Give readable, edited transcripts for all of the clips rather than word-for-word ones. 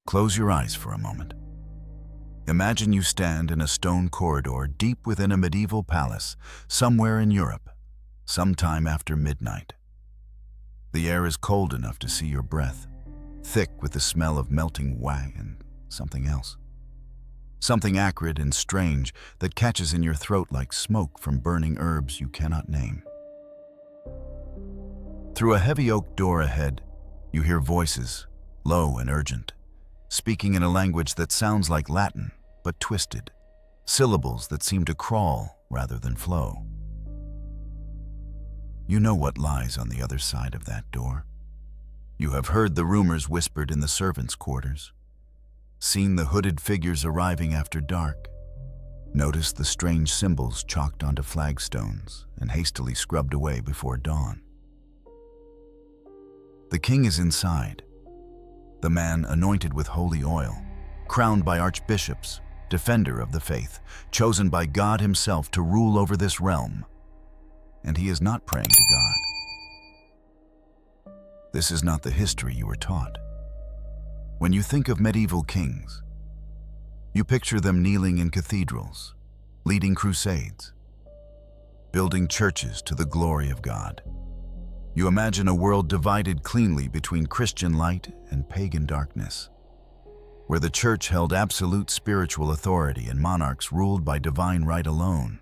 Close your eyes for a moment. Imagine you stand in a stone corridor deep within a medieval palace, somewhere in Europe, sometime after midnight. The air is cold enough to see your breath, thick with the smell of melting wine and something else. Something acrid and strange that catches in your throat like smoke from burning herbs you cannot name. Through a heavy oak door ahead, you hear voices, low and urgent, speaking in a language that sounds like Latin, but twisted, syllables that seem to crawl rather than flow. You know what lies on the other side of that door. You have heard the rumors whispered in the servants' quarters, seen the hooded figures arriving after dark, noticed the strange symbols chalked onto flagstones and hastily scrubbed away before dawn. The king is inside, the man anointed with holy oil, crowned by archbishops, defender of the faith, chosen by God himself to rule over this realm. And he is not praying to God. This is not the history you were taught. When you think of medieval kings, you picture them kneeling in cathedrals, leading crusades, building churches to the glory of God. You imagine a world divided cleanly between Christian light and pagan darkness, where the church held absolute spiritual authority and monarchs ruled by divine right alone.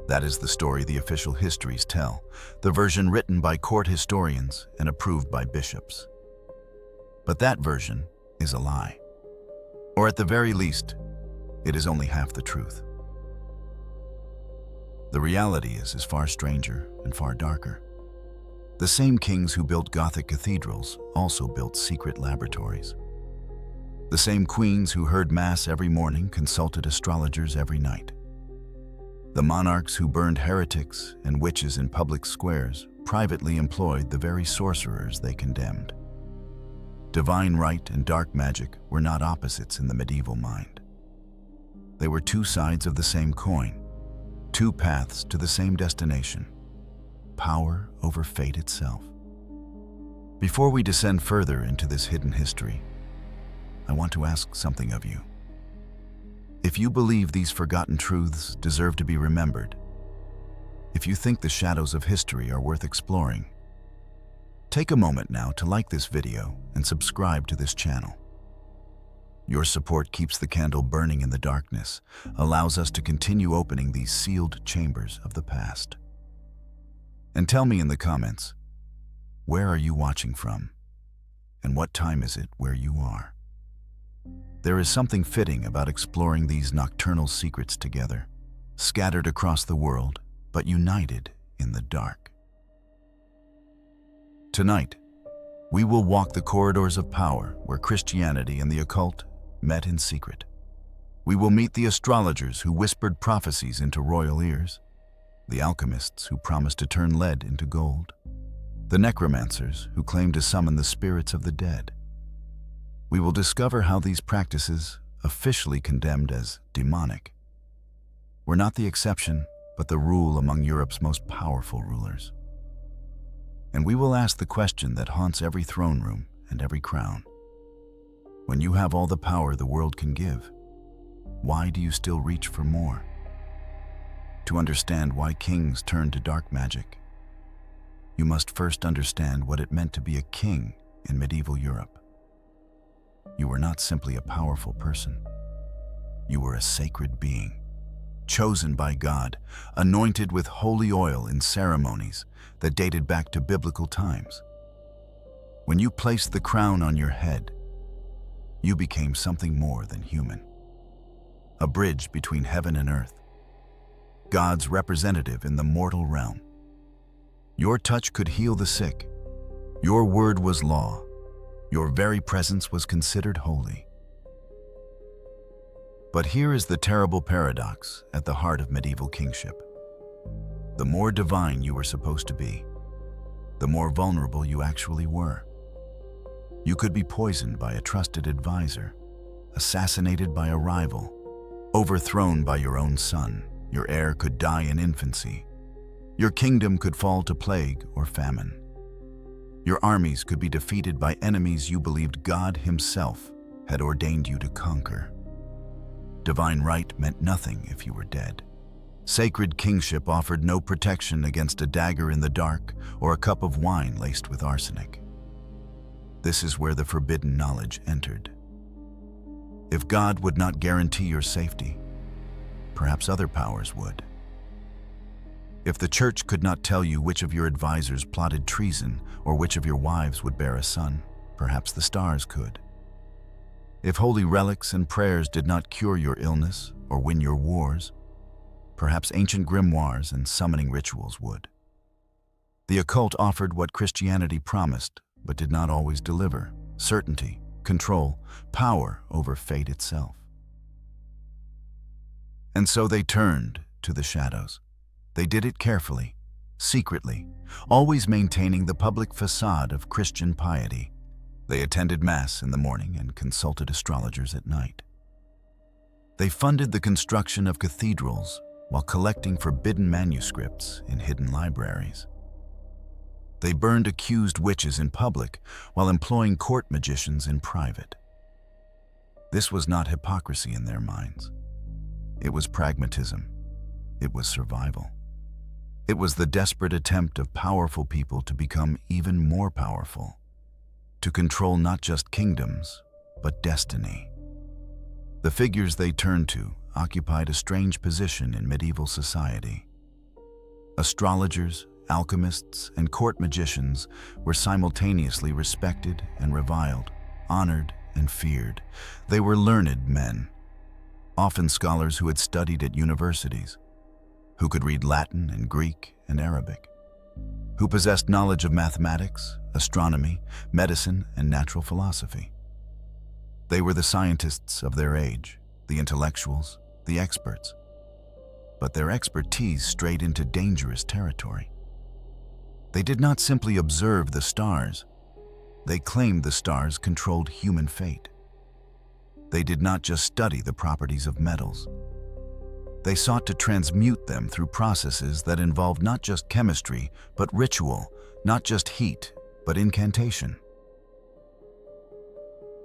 That is the story the official histories tell, the version written by court historians and approved by bishops. But that version is a lie. Or at the very least, it is only half the truth. The reality is far stranger and far darker. The same kings who built Gothic cathedrals also built secret laboratories. The same queens who heard Mass every morning consulted astrologers every night. The monarchs who burned heretics and witches in public squares privately employed the very sorcerers they condemned. Divine right and dark magic were not opposites in the medieval mind. They were two sides of the same coin, two paths to the same destination, power over fate itself. Before we descend further into this hidden history, I want to ask something of you. If you believe these forgotten truths deserve to be remembered, if you think the shadows of history are worth exploring, take a moment now to like this video and subscribe to this channel. Your support keeps the candle burning in the darkness, allows us to continue opening these sealed chambers of the past. And tell me in the comments, where are you watching from? And what time is it where you are? There is something fitting about exploring these nocturnal secrets together, scattered across the world, but united in the dark. Tonight, we will walk the corridors of power where Christianity and the occult met in secret. We will meet the astrologers who whispered prophecies into royal ears, the alchemists who promised to turn lead into gold, the necromancers who claimed to summon the spirits of the dead. We will discover how these practices, officially condemned as demonic, were not the exception, but the rule among Europe's most powerful rulers. And we will ask the question that haunts every throne room and every crown. When you have all the power the world can give, why do you still reach for more? To understand why kings turned to dark magic, you must first understand what it meant to be a king in medieval Europe. You were not simply a powerful person. You were a sacred being, chosen by God, anointed with holy oil in ceremonies that dated back to biblical times. When you placed the crown on your head, you became something more than human. A bridge between heaven and earth, God's representative in the mortal realm. Your touch could heal the sick. Your word was law. Your very presence was considered holy. But here is the terrible paradox at the heart of medieval kingship. The more divine you were supposed to be, the more vulnerable you actually were. You could be poisoned by a trusted advisor, assassinated by a rival, overthrown by your own son. Your heir could die in infancy. Your kingdom could fall to plague or famine. Your armies could be defeated by enemies you believed God Himself had ordained you to conquer. Divine right meant nothing if you were dead. Sacred kingship offered no protection against a dagger in the dark or a cup of wine laced with arsenic. This is where the forbidden knowledge entered. If God would not guarantee your safety, perhaps other powers would. If the church could not tell you which of your advisors plotted treason or which of your wives would bear a son, perhaps the stars could. If holy relics and prayers did not cure your illness or win your wars, perhaps ancient grimoires and summoning rituals would. The occult offered what Christianity promised, but did not always deliver: certainty, control, power over fate itself. And so they turned to the shadows. They did it carefully, secretly, always maintaining the public facade of Christian piety. They attended Mass in the morning and consulted astrologers at night. They funded the construction of cathedrals while collecting forbidden manuscripts in hidden libraries. They burned accused witches in public while employing court magicians in private. This was not hypocrisy in their minds. It was pragmatism. It was survival. It was the desperate attempt of powerful people to become even more powerful, to control not just kingdoms, but destiny. The figures they turned to occupied a strange position in medieval society. Astrologers, alchemists, and court magicians were simultaneously respected and reviled, honored and feared. They were learned men, often scholars who had studied at universities, who could read Latin and Greek and Arabic, who possessed knowledge of mathematics, astronomy, medicine, and natural philosophy. They were the scientists of their age, the intellectuals, the experts. But their expertise strayed into dangerous territory. They did not simply observe the stars. They claimed the stars controlled human fate. They did not just study the properties of metals. They sought to transmute them through processes that involved not just chemistry, but ritual, not just heat, but incantation.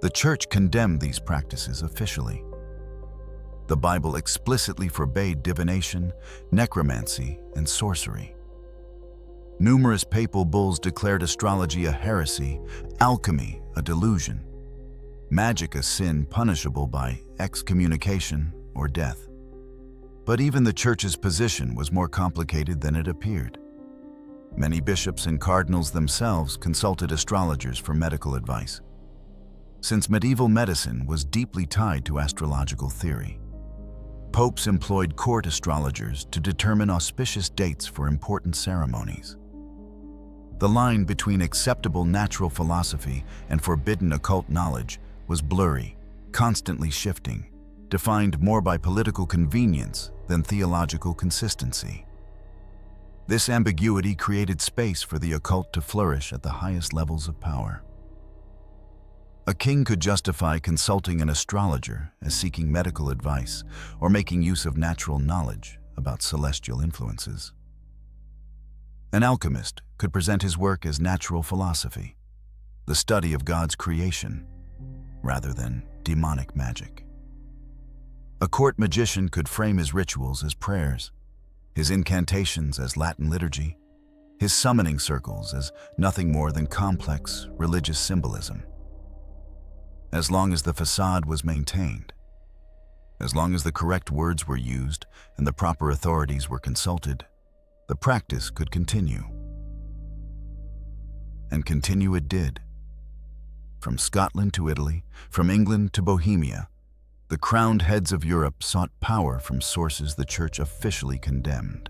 The Church condemned these practices officially. The Bible explicitly forbade divination, necromancy, and sorcery. Numerous papal bulls declared astrology a heresy, alchemy a delusion, magic a sin punishable by excommunication or death. But even the Church's position was more complicated than it appeared. Many bishops and cardinals themselves consulted astrologers for medical advice, since medieval medicine was deeply tied to astrological theory. Popes employed court astrologers to determine auspicious dates for important ceremonies. The line between acceptable natural philosophy and forbidden occult knowledge was blurry, constantly shifting, defined more by political convenience than theological consistency. This ambiguity created space for the occult to flourish at the highest levels of power. A king could justify consulting an astrologer as seeking medical advice or making use of natural knowledge about celestial influences. An alchemist could present his work as natural philosophy, the study of God's creation, rather than demonic magic. A court magician could frame his rituals as prayers, his incantations as Latin liturgy, his summoning circles as nothing more than complex religious symbolism. As long as the facade was maintained, as long as the correct words were used and the proper authorities were consulted, the practice could continue. And continue it did. From Scotland to Italy, from England to Bohemia, the crowned heads of Europe sought power from sources the Church officially condemned.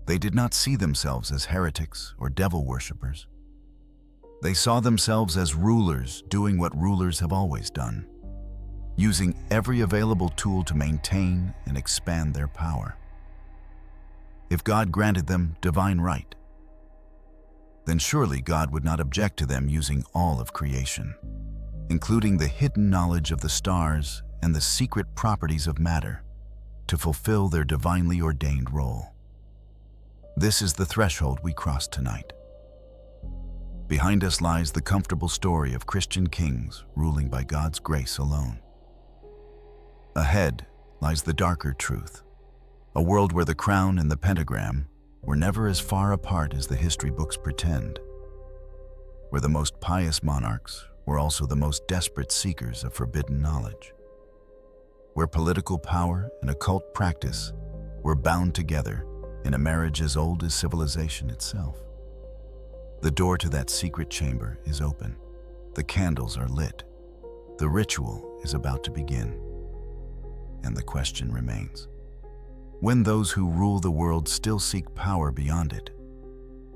They did not see themselves as heretics or devil worshippers. They saw themselves as rulers doing what rulers have always done, using every available tool to maintain and expand their power. If God granted them divine right, then surely God would not object to them using all of creation, including the hidden knowledge of the stars and the secret properties of matter, to fulfill their divinely ordained role. This is the threshold we cross tonight. Behind us lies the comfortable story of Christian kings ruling by God's grace alone. Ahead lies the darker truth, a world where the crown and the pentagram were never as far apart as the history books pretend, where the most pious monarchs were also the most desperate seekers of forbidden knowledge, where political power and occult practice were bound together in a marriage as old as civilization itself. The door to that secret chamber is open. The candles are lit. The ritual is about to begin. And the question remains: when those who rule the world still seek power beyond it,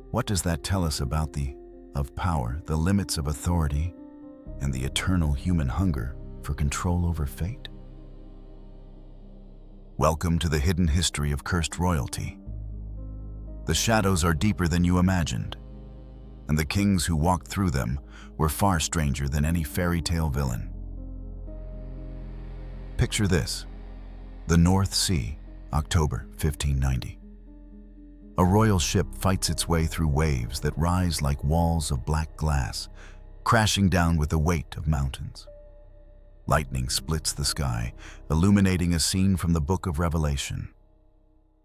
what does that tell us about of power, the limits of authority, and the eternal human hunger for control over fate? Welcome to the hidden history of cursed royalty. The shadows are deeper than you imagined, and the kings who walked through them were far stranger than any fairy tale villain. Picture this: the North Sea, October 1590. A royal ship fights its way through waves that rise like walls of black glass, crashing down with the weight of mountains. Lightning splits the sky, illuminating a scene from the Book of Revelation.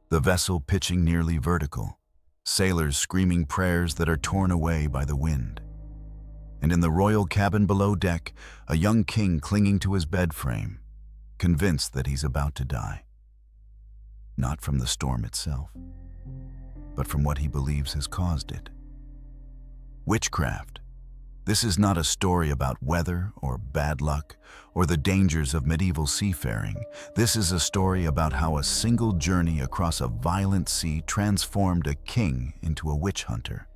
The vessel pitching nearly vertical, sailors screaming prayers that are torn away by the wind. And in the royal cabin below deck, a young king clinging to his bed frame, convinced that he's about to die. Not from the storm itself, but from what he believes has caused it. Witchcraft. This is not a story about weather or bad luck or the dangers of medieval seafaring. This is a story about how a single journey across a violent sea transformed a king into a witch hunter,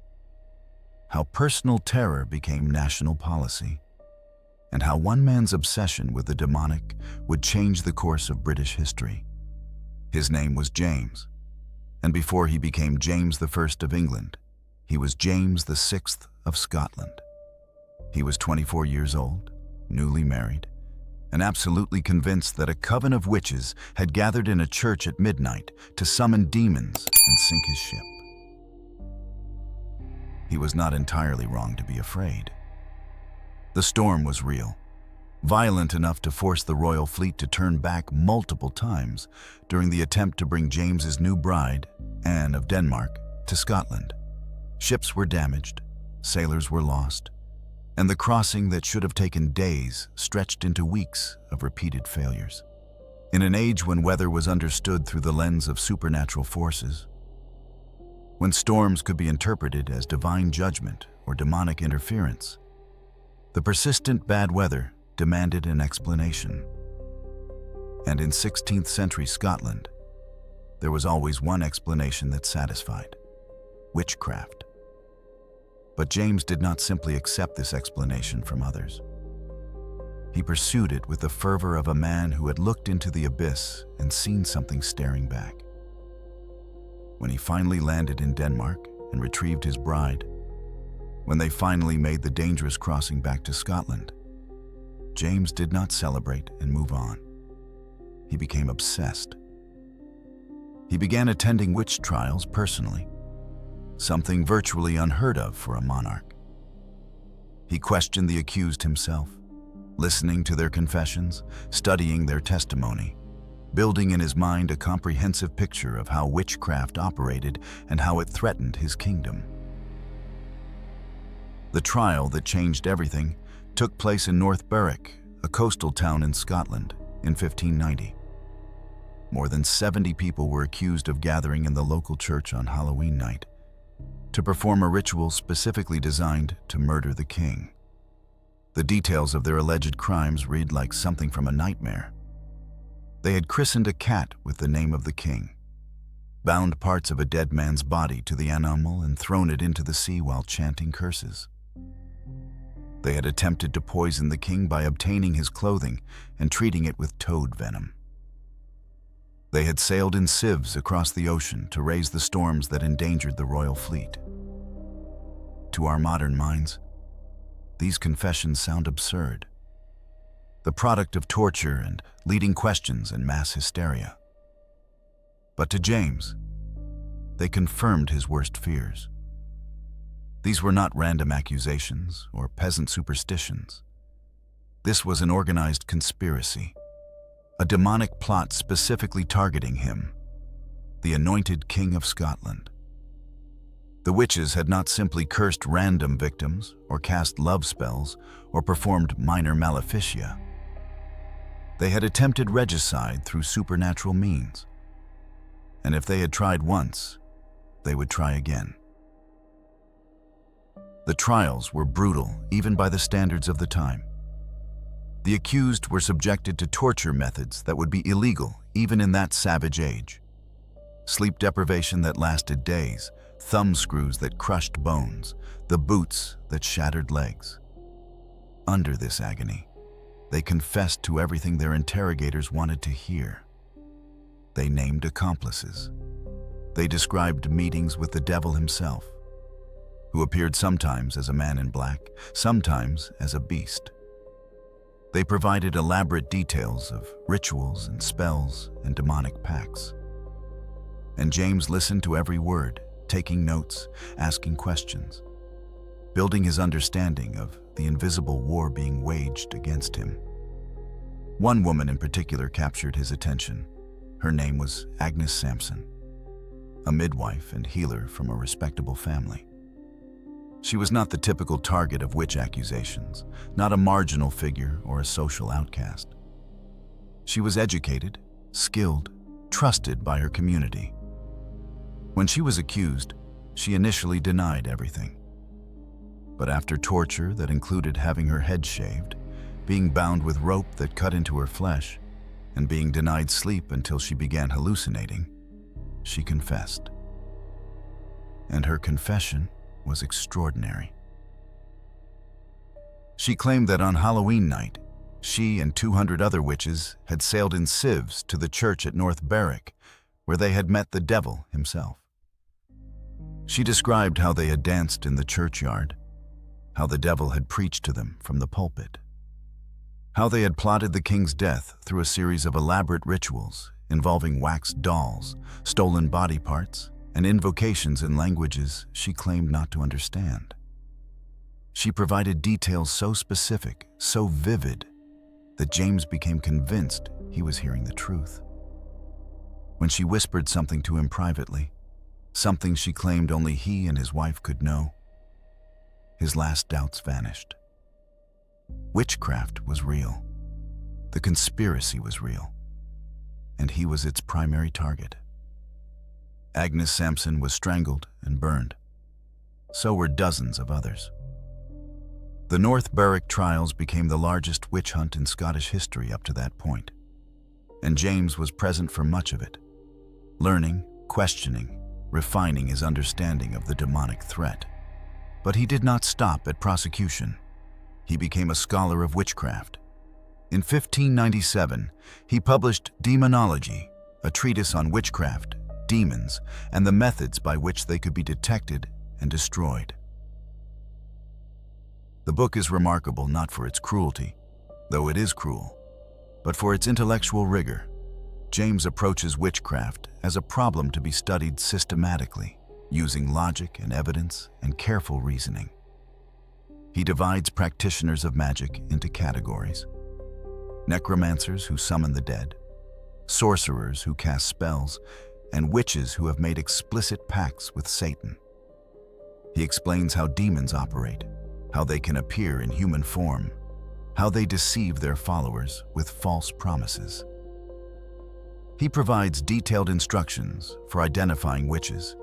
how personal terror became national policy, and how one man's obsession with the demonic would change the course of British history. His name was James, and before he became James I of England, he was James VI of Scotland. He was 24 years old, newly married, and absolutely convinced that a coven of witches had gathered in a church at midnight to summon demons and sink his ship. He was not entirely wrong to be afraid. The storm was real, violent enough to force the royal fleet to turn back multiple times during the attempt to bring James's new bride, Anne of Denmark, to Scotland. Ships were damaged, sailors were lost, and the crossing that should have taken days stretched into weeks of repeated failures. In an age when weather was understood through the lens of supernatural forces, when storms could be interpreted as divine judgment or demonic interference, the persistent bad weather demanded an explanation. And in 16th century Scotland, there was always one explanation that satisfied: witchcraft. But James did not simply accept this explanation from others. He pursued it with the fervor of a man who had looked into the abyss and seen something staring back. When he finally landed in Denmark and retrieved his bride, when they finally made the dangerous crossing back to Scotland, James did not celebrate and move on. He became obsessed. He began attending witch trials personally, something virtually unheard of for a monarch. He questioned the accused himself, listening to their confessions, studying their testimony, building in his mind a comprehensive picture of how witchcraft operated and how it threatened his kingdom. The trial that changed everything took place in North Berwick, a coastal town in Scotland, in 1590. More than 70 people were accused of gathering in the local church on Halloween night to perform a ritual specifically designed to murder the king. The details of their alleged crimes read like something from a nightmare. They had christened a cat with the name of the king, bound parts of a dead man's body to the animal and thrown it into the sea while chanting curses. They had attempted to poison the king by obtaining his clothing and treating it with toad venom. They had sailed in sieves across the ocean to raise the storms that endangered the royal fleet. To our modern minds, these confessions sound absurd, the product of torture and leading questions and mass hysteria. But to James, they confirmed his worst fears. These were not random accusations or peasant superstitions. This was an organized conspiracy, a demonic plot specifically targeting him, the anointed King of Scotland. The witches had not simply cursed random victims or cast love spells or performed minor maleficia. They had attempted regicide through supernatural means. And if they had tried once, they would try again. The trials were brutal, even by the standards of the time. The accused were subjected to torture methods that would be illegal even in that savage age. Sleep deprivation that lasted days, thumb screws that crushed bones, the boots that shattered legs. Under this agony, they confessed to everything their interrogators wanted to hear. They named accomplices. They described meetings with the devil himself, who appeared sometimes as a man in black, sometimes as a beast. They provided elaborate details of rituals and spells and demonic pacts. And James listened to every word, taking notes, asking questions, building his understanding of the invisible war being waged against him. One woman in particular captured his attention. Her name was Agnes Sampson, a midwife and healer from a respectable family. She was not the typical target of witch accusations, not a marginal figure or a social outcast. She was educated, skilled, trusted by her community. When she was accused, she initially denied everything. But after torture that included having her head shaved, being bound with rope that cut into her flesh, and being denied sleep until she began hallucinating, she confessed. And her confession was extraordinary. She claimed that on Halloween night, she and 200 other witches had sailed in sieves to the church at North Berwick, where they had met the devil himself. She described how they had danced in the churchyard, how the devil had preached to them from the pulpit, how they had plotted the king's death through a series of elaborate rituals involving waxed dolls, stolen body parts, and invocations in languages she claimed not to understand. She provided details so specific, so vivid, that James became convinced he was hearing the truth. When she whispered something to him privately, something she claimed only he and his wife could know, his last doubts vanished. Witchcraft was real. The conspiracy was real. And he was its primary target. Agnes Sampson was strangled and burned. So were dozens of others. The North Berwick trials became the largest witch hunt in Scottish history up to that point, and James was present for much of it, learning, questioning, refining his understanding of the demonic threat. But he did not stop at prosecution. He became a scholar of witchcraft. In 1597, he published Demonology, a treatise on witchcraft, demons, and the methods by which they could be detected and destroyed. The book is remarkable not for its cruelty, though it is cruel, but for its intellectual rigor. James approaches witchcraft as a problem to be studied systematically, using logic and evidence and careful reasoning. He divides practitioners of magic into categories: necromancers who summon the dead, sorcerers who cast spells, and witches who have made explicit pacts with Satan. He explains how demons operate, how they can appear in human form, how they deceive their followers with false promises. He provides detailed instructions for identifying witches,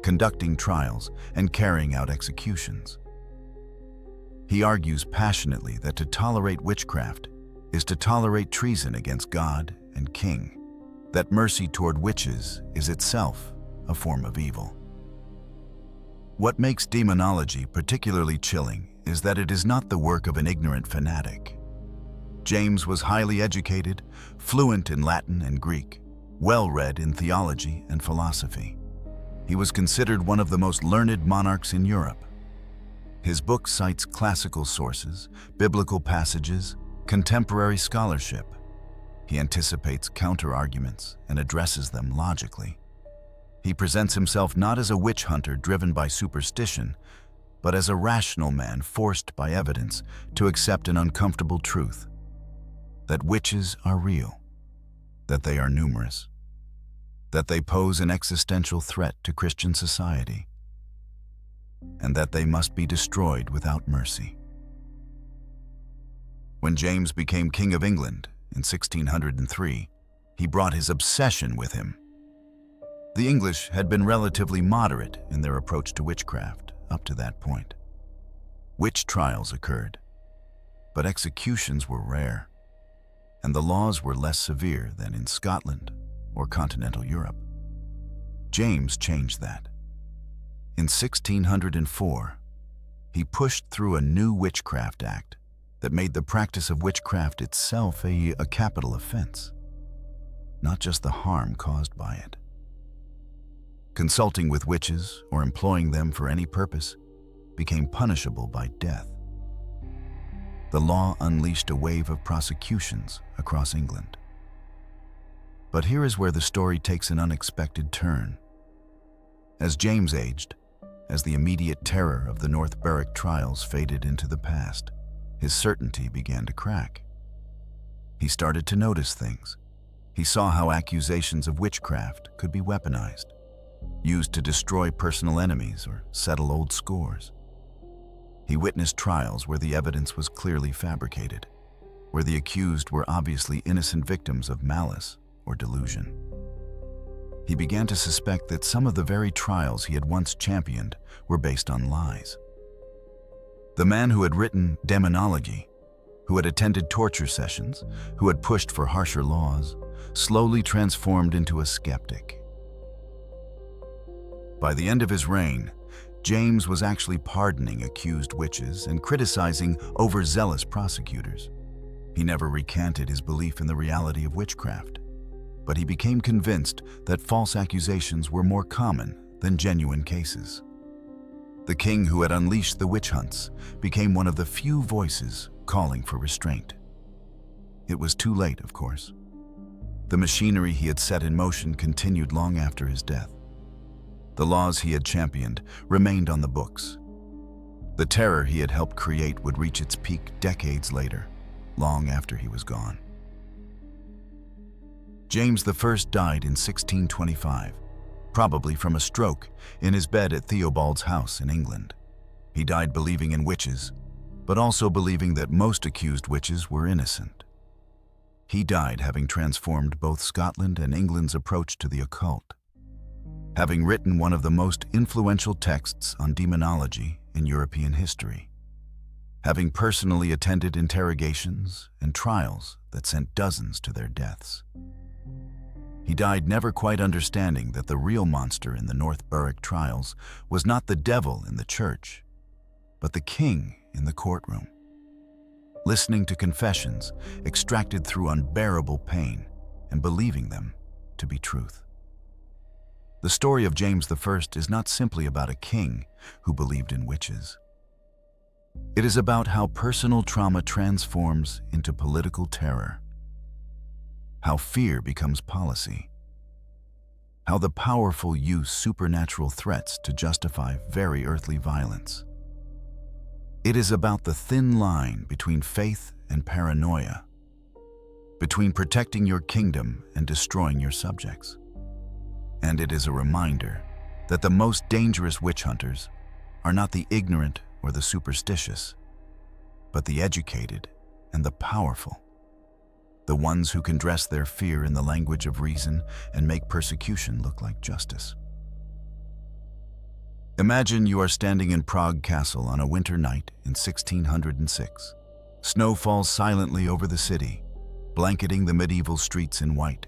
conducting trials, and carrying out executions. He argues passionately that to tolerate witchcraft is to tolerate treason against God and King, that mercy toward witches is itself a form of evil. What makes demonology particularly chilling is that it is not the work of an ignorant fanatic. James was highly educated, fluent in Latin and Greek, well-read in theology and philosophy. He was considered one of the most learned monarchs in Europe. His book cites classical sources, biblical passages, contemporary scholarship. He anticipates counter-arguments and addresses them logically. He presents himself not as a witch hunter driven by superstition, but as a rational man forced by evidence to accept an uncomfortable truth: that witches are real, that they are numerous, that they pose an existential threat to Christian society, and that they must be destroyed without mercy. When James became King of England in 1603, he brought his obsession with him. The English had been relatively moderate in their approach to witchcraft up to that point. Witch trials occurred, but executions were rare, and the laws were less severe than in Scotland or continental Europe. James changed that. In 1604, he pushed through a new Witchcraft Act that made the practice of witchcraft itself a capital offense, not just the harm caused by it. Consulting with witches or employing them for any purpose became punishable by death. The law unleashed a wave of prosecutions across England. But here is where the story takes an unexpected turn. As James aged, as the immediate terror of the North Berwick trials faded into the past, his certainty began to crack. He started to notice things. He saw how accusations of witchcraft could be weaponized, used to destroy personal enemies or settle old scores. He witnessed trials where the evidence was clearly fabricated, where the accused were obviously innocent victims of malice or delusion. He began to suspect that some of the very trials he had once championed were based on lies. The man who had written Demonology, who had attended torture sessions, who had pushed for harsher laws, slowly transformed into a skeptic. By the end of his reign, James was actually pardoning accused witches and criticizing overzealous prosecutors. He never recanted his belief in the reality of witchcraft, but he became convinced that false accusations were more common than genuine cases. The king who had unleashed the witch hunts became one of the few voices calling for restraint. It was too late, of course. The machinery he had set in motion continued long after his death. The laws he had championed remained on the books. The terror he had helped create would reach its peak decades later, long after he was gone. James I died in 1625, probably from a stroke, in his bed at Theobald's house in England. He died believing in witches, but also believing that most accused witches were innocent. He died having transformed both Scotland and England's approach to the occult, having written one of the most influential texts on demonology in European history, having personally attended interrogations and trials that sent dozens to their deaths. He died never quite understanding that the real monster in the North Berwick trials was not the devil in the church, but the king in the courtroom, listening to confessions extracted through unbearable pain and believing them to be truth. The story of James I is not simply about a king who believed in witches. It is about how personal trauma transforms into political terror, how fear becomes policy, how the powerful use supernatural threats to justify very earthly violence. It is about the thin line between faith and paranoia, between protecting your kingdom and destroying your subjects. And it is a reminder that the most dangerous witch hunters are not the ignorant or the superstitious, but the educated and the powerful, the ones who can dress their fear in the language of reason and make persecution look like justice. Imagine you are standing in Prague Castle on a winter night in 1606. Snow falls silently over the city, blanketing the medieval streets in white,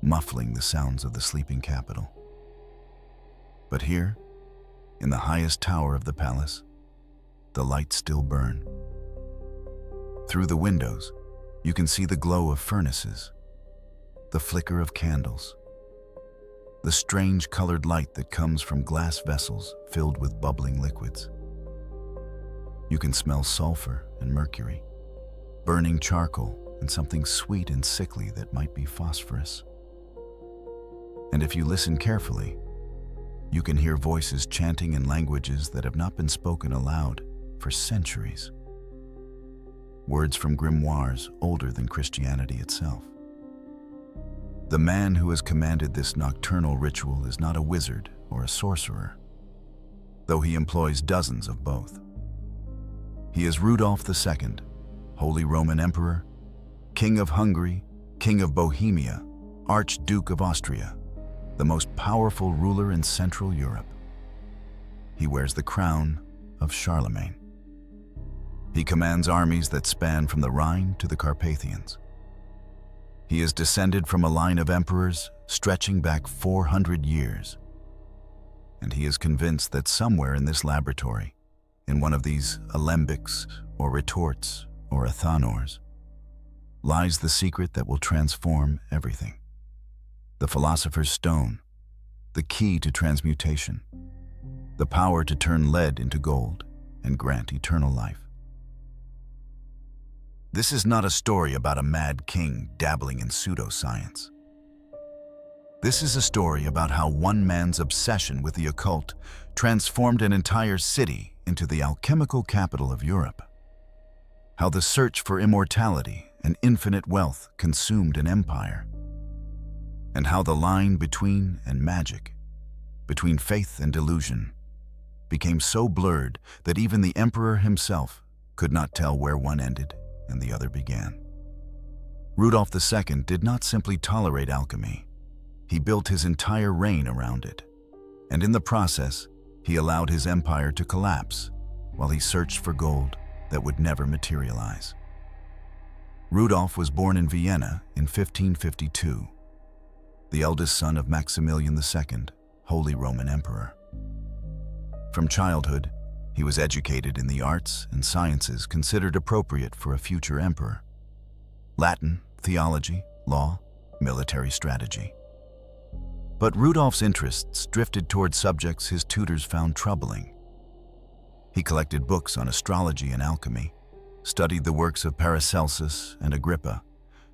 muffling the sounds of the sleeping capital. But here, in the highest tower of the palace, the lights still burn. Through the windows, you can see the glow of furnaces, the flicker of candles, the strange colored light that comes from glass vessels filled with bubbling liquids. You can smell sulfur and mercury, burning charcoal and something sweet and sickly that might be phosphorus. And if you listen carefully, You can hear voices chanting in languages that have not been spoken aloud for centuries. Words from grimoires older than Christianity itself. The man who has commanded this nocturnal ritual is not a wizard or a sorcerer, though he employs dozens of both. He is Rudolf II, Holy Roman Emperor, King of Hungary, King of Bohemia, Archduke of Austria, the most powerful ruler in Central Europe. He wears the crown of Charlemagne. He commands armies that span from the Rhine to the Carpathians. He is descended from a line of emperors stretching back 400 years. And he is convinced that somewhere in this laboratory, in one of these alembics or retorts or athanors, lies the secret that will transform everything. The Philosopher's Stone, the key to transmutation, the power to turn lead into gold and grant eternal life. This is not a story about a mad king dabbling in pseudoscience. This is a story about how one man's obsession with the occult transformed an entire city into the alchemical capital of Europe. How the search for immortality and infinite wealth consumed an empire. And how the line between and magic, between faith and delusion, became so blurred that even the emperor himself could not tell where one ended and the other began. Rudolf II did not simply tolerate alchemy. He built his entire reign around it, and in the process, he allowed his empire to collapse while he searched for gold that would never materialize. Rudolf was born in Vienna in 1552, the eldest son of Maximilian II, Holy Roman Emperor. From childhood, he was educated in the arts and sciences considered appropriate for a future emperor: Latin, theology, law, military strategy. But Rudolf's interests drifted toward subjects his tutors found troubling. He collected books on astrology and alchemy, studied the works of Paracelsus and Agrippa,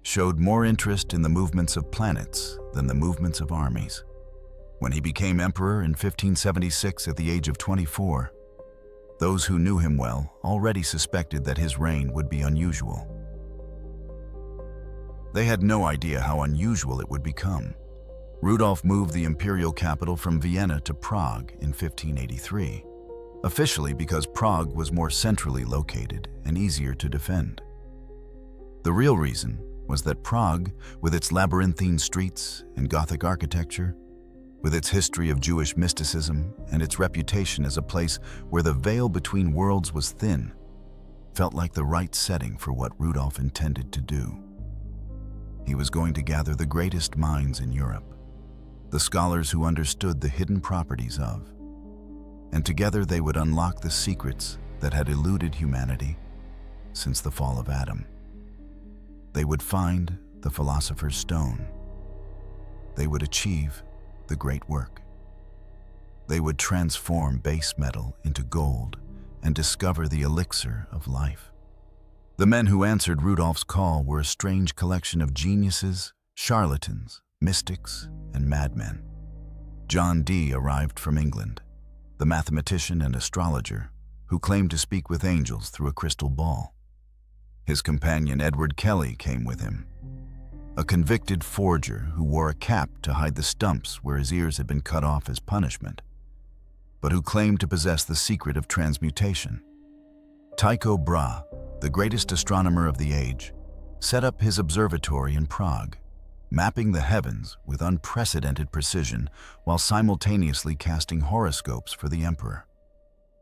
showed more interest in the movements of planets than the movements of armies. When he became emperor in 1576 at the age of 24, those who knew him well already suspected that his reign would be unusual. They had no idea how unusual it would become. Rudolf moved the imperial capital from Vienna to Prague in 1583, officially because Prague was more centrally located and easier to defend. The real reason was that Prague, with its labyrinthine streets and Gothic architecture, with its history of Jewish mysticism and its reputation as a place where the veil between worlds was thin, felt like the right setting for what Rudolf intended to do. He was going to gather the greatest minds in Europe, the scholars who understood the hidden properties of, and together they would unlock the secrets that had eluded humanity since the fall of Adam. They would find the Philosopher's Stone. They would achieve the great work. They would transform base metal into gold and discover the elixir of life. The men who answered Rudolf's call were a strange collection of geniuses, charlatans, mystics, and madmen. John Dee arrived from England, the mathematician and astrologer who claimed to speak with angels through a crystal ball. His companion Edward Kelly came with him, a convicted forger who wore a cap to hide the stumps where his ears had been cut off as punishment, but who claimed to possess the secret of transmutation. Tycho Brahe, the greatest astronomer of the age, set up his observatory in Prague, mapping the heavens with unprecedented precision while simultaneously casting horoscopes for the emperor.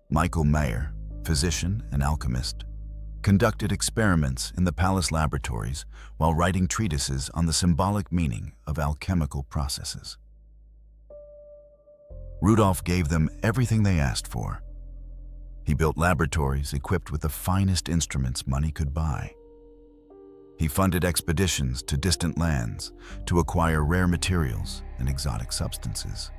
Michael Mayer, physician and alchemist, conducted experiments in the palace laboratories while writing treatises on the symbolic meaning of alchemical processes. Rudolf gave them everything they asked for. He built laboratories equipped with the finest instruments money could buy. He funded expeditions to distant lands to acquire rare materials and exotic substances.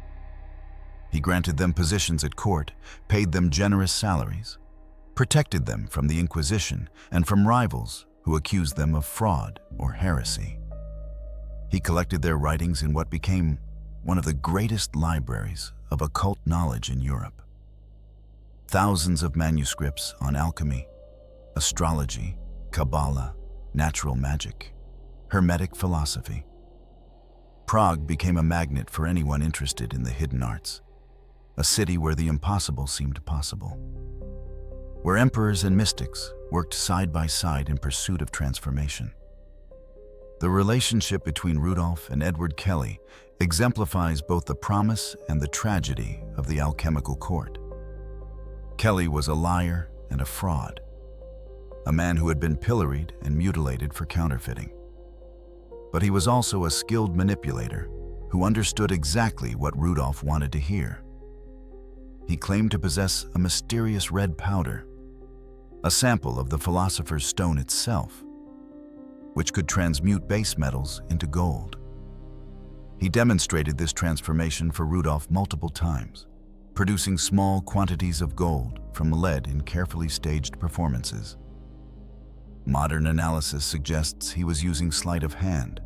He granted them positions at court, paid them generous salaries, protected them from the Inquisition and from rivals who accused them of fraud or heresy. He collected their writings in what became one of the greatest libraries of occult knowledge in Europe. Thousands of manuscripts on alchemy, astrology, Kabbalah, natural magic, Hermetic philosophy. Prague became a magnet for anyone interested in the hidden arts, a city where the impossible seemed possible, where emperors and mystics worked side by side in pursuit of transformation. The relationship between Rudolf and Edward Kelly exemplifies both the promise and the tragedy of the alchemical court. Kelly was a liar and a fraud, a man who had been pilloried and mutilated for counterfeiting. But he was also a skilled manipulator who understood exactly what Rudolf wanted to hear. He claimed to possess a mysterious red powder, a sample of the Philosopher's stone itself, which could transmute base metals into gold. He demonstrated this transformation for Rudolf multiple times, producing small quantities of gold from lead in carefully staged performances. Modern analysis suggests he was using sleight of hand,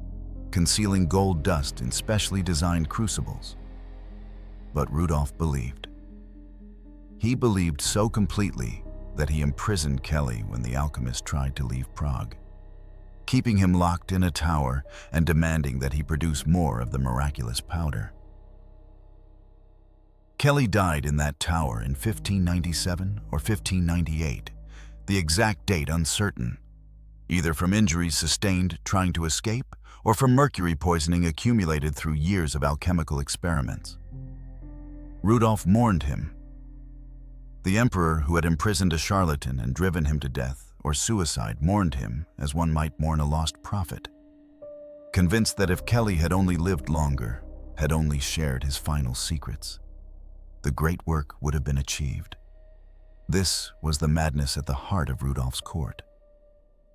concealing gold dust in specially designed crucibles. But Rudolf believed. He believed so completely that he imprisoned Kelly when the alchemist tried to leave Prague, keeping him locked in a tower and demanding that he produce more of the miraculous powder. Kelly died in that tower in 1597 or 1598, the exact date uncertain, either from injuries sustained trying to escape or from mercury poisoning accumulated through years of alchemical experiments. Rudolf mourned him. The emperor who had imprisoned a charlatan and driven him to death or suicide mourned him as one might mourn a lost prophet, convinced that if Kelly had only lived longer, had only shared his final secrets, the great work would have been achieved. This was the madness at the heart of Rudolf's court.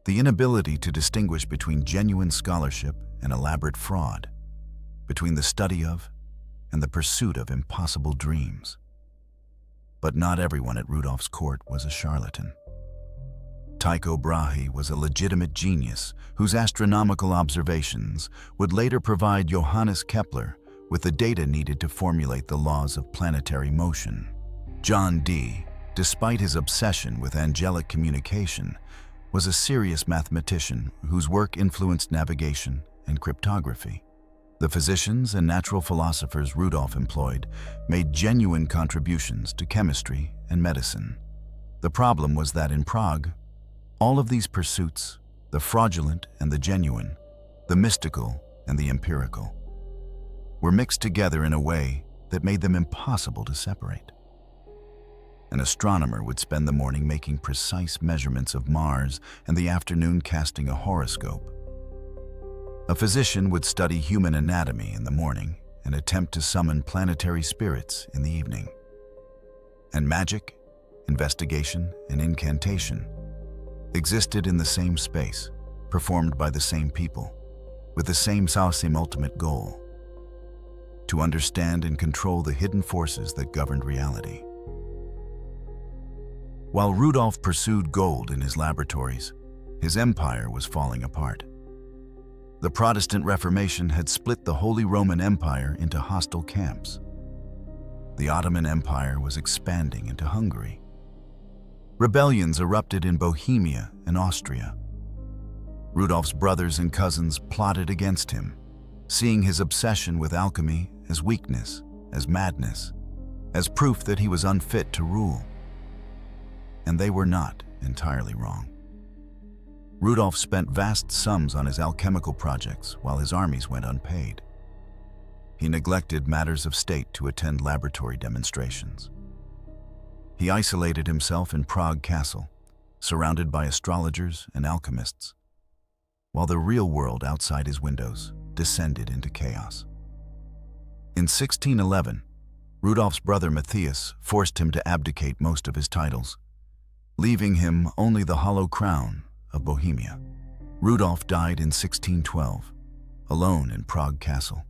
The inability to distinguish between genuine scholarship and elaborate fraud, between the study of and the pursuit of impossible dreams. But not everyone at Rudolf's court was a charlatan. Tycho Brahe was a legitimate genius whose astronomical observations would later provide Johannes Kepler with the data needed to formulate the laws of planetary motion. John Dee, despite his obsession with angelic communication, was a serious mathematician whose work influenced navigation and cryptography. The physicians and natural philosophers Rudolf employed made genuine contributions to chemistry and medicine. The problem was that in Prague, all of these pursuits, the fraudulent and the genuine, the mystical and the empirical, were mixed together in a way that made them impossible to separate. An astronomer would spend the morning making precise measurements of Mars and the afternoon casting a horoscope. A physician would study human anatomy in the morning and attempt to summon planetary spirits in the evening. And magic, investigation, and incantation existed in the same space, performed by the same people, with the same ultimate goal: to understand and control the hidden forces that governed reality. While Rudolf pursued gold in his laboratories, his empire was falling apart. The Protestant Reformation had split the Holy Roman Empire into hostile camps. The Ottoman Empire was expanding into Hungary. Rebellions erupted in Bohemia and Austria. Rudolf's brothers and cousins plotted against him, seeing his obsession with alchemy as weakness, as madness, as proof that he was unfit to rule. And they were not entirely wrong. Rudolf spent vast sums on his alchemical projects while his armies went unpaid. He neglected matters of state to attend laboratory demonstrations. He isolated himself in Prague Castle, surrounded by astrologers and alchemists, while the real world outside his windows descended into chaos. In 1611, Rudolf's brother Matthias forced him to abdicate most of his titles, leaving him only the hollow crown of Bohemia. Rudolf died in 1612, alone in Prague Castle,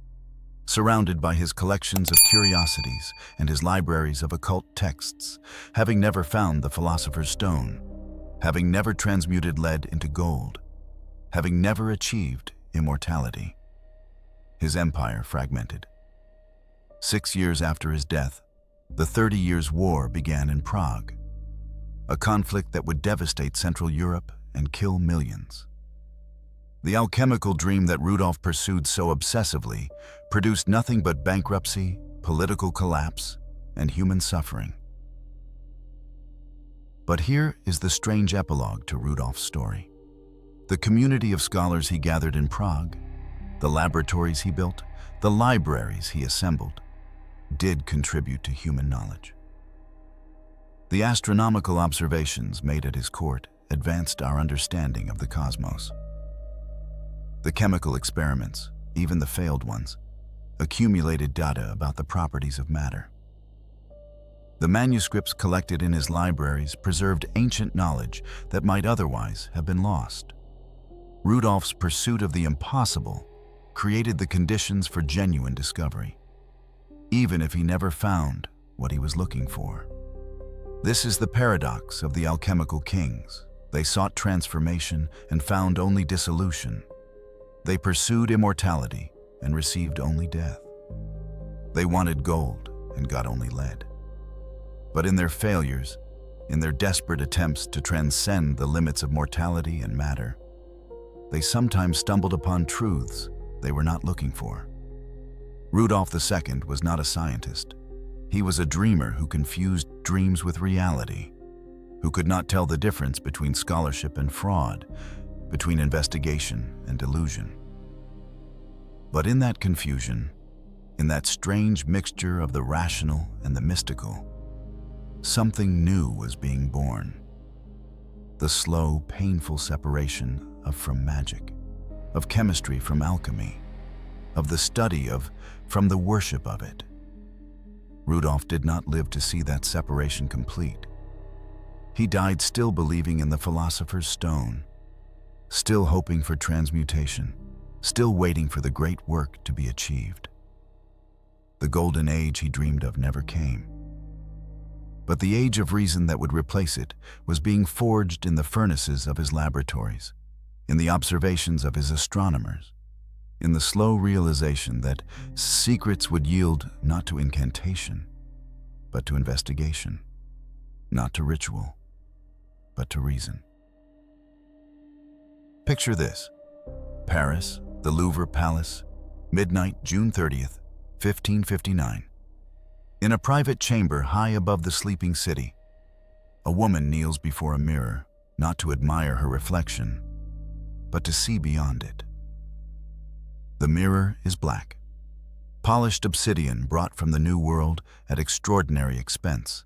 surrounded by his collections of curiosities and his libraries of occult texts, having never found the Philosopher's stone, having never transmuted lead into gold, having never achieved immortality. His empire fragmented, 6 years after his death, the 30 Years' War began in Prague, a conflict that would devastate Central Europe and kill millions. The alchemical dream that Rudolf pursued so obsessively produced nothing but bankruptcy, political collapse, and human suffering. But here is the strange epilogue to Rudolf's story. The community of scholars he gathered in Prague, the laboratories he built, the libraries he assembled, did contribute to human knowledge. The astronomical observations made at his court advanced our understanding of the cosmos. The chemical experiments, even the failed ones, accumulated data about the properties of matter. The manuscripts collected in his libraries preserved ancient knowledge that might otherwise have been lost. Rudolf's pursuit of the impossible created the conditions for genuine discovery, even if he never found what he was looking for. This is the paradox of the alchemical kings. They sought transformation and found only dissolution. They pursued immortality and received only death. They wanted gold and got only lead. But in their failures, in their desperate attempts to transcend the limits of mortality and matter, they sometimes stumbled upon truths they were not looking for. Rudolf II was not a scientist. He was a dreamer who confused dreams with reality, who could not tell the difference between scholarship and fraud, between investigation and delusion. But in that confusion, in that strange mixture of the rational and the mystical, something new was being born. The slow, painful separation from magic, of chemistry from alchemy, of the study of from the worship of it. Rudolf did not live to see that separation complete. He died still believing in the philosopher's stone, still hoping for transmutation, still waiting for the great work to be achieved. The golden age he dreamed of never came. But the age of reason that would replace it was being forged in the furnaces of his laboratories, in the observations of his astronomers, in the slow realization that secrets would yield not to incantation, but to investigation, not to ritual, but to reason. Picture this: Paris, the Louvre Palace, midnight, June 30th, 1559. In a private chamber high above the sleeping city, a woman kneels before a mirror, not to admire her reflection, but to see beyond it. The mirror is black, polished obsidian brought from the New World at extraordinary expense,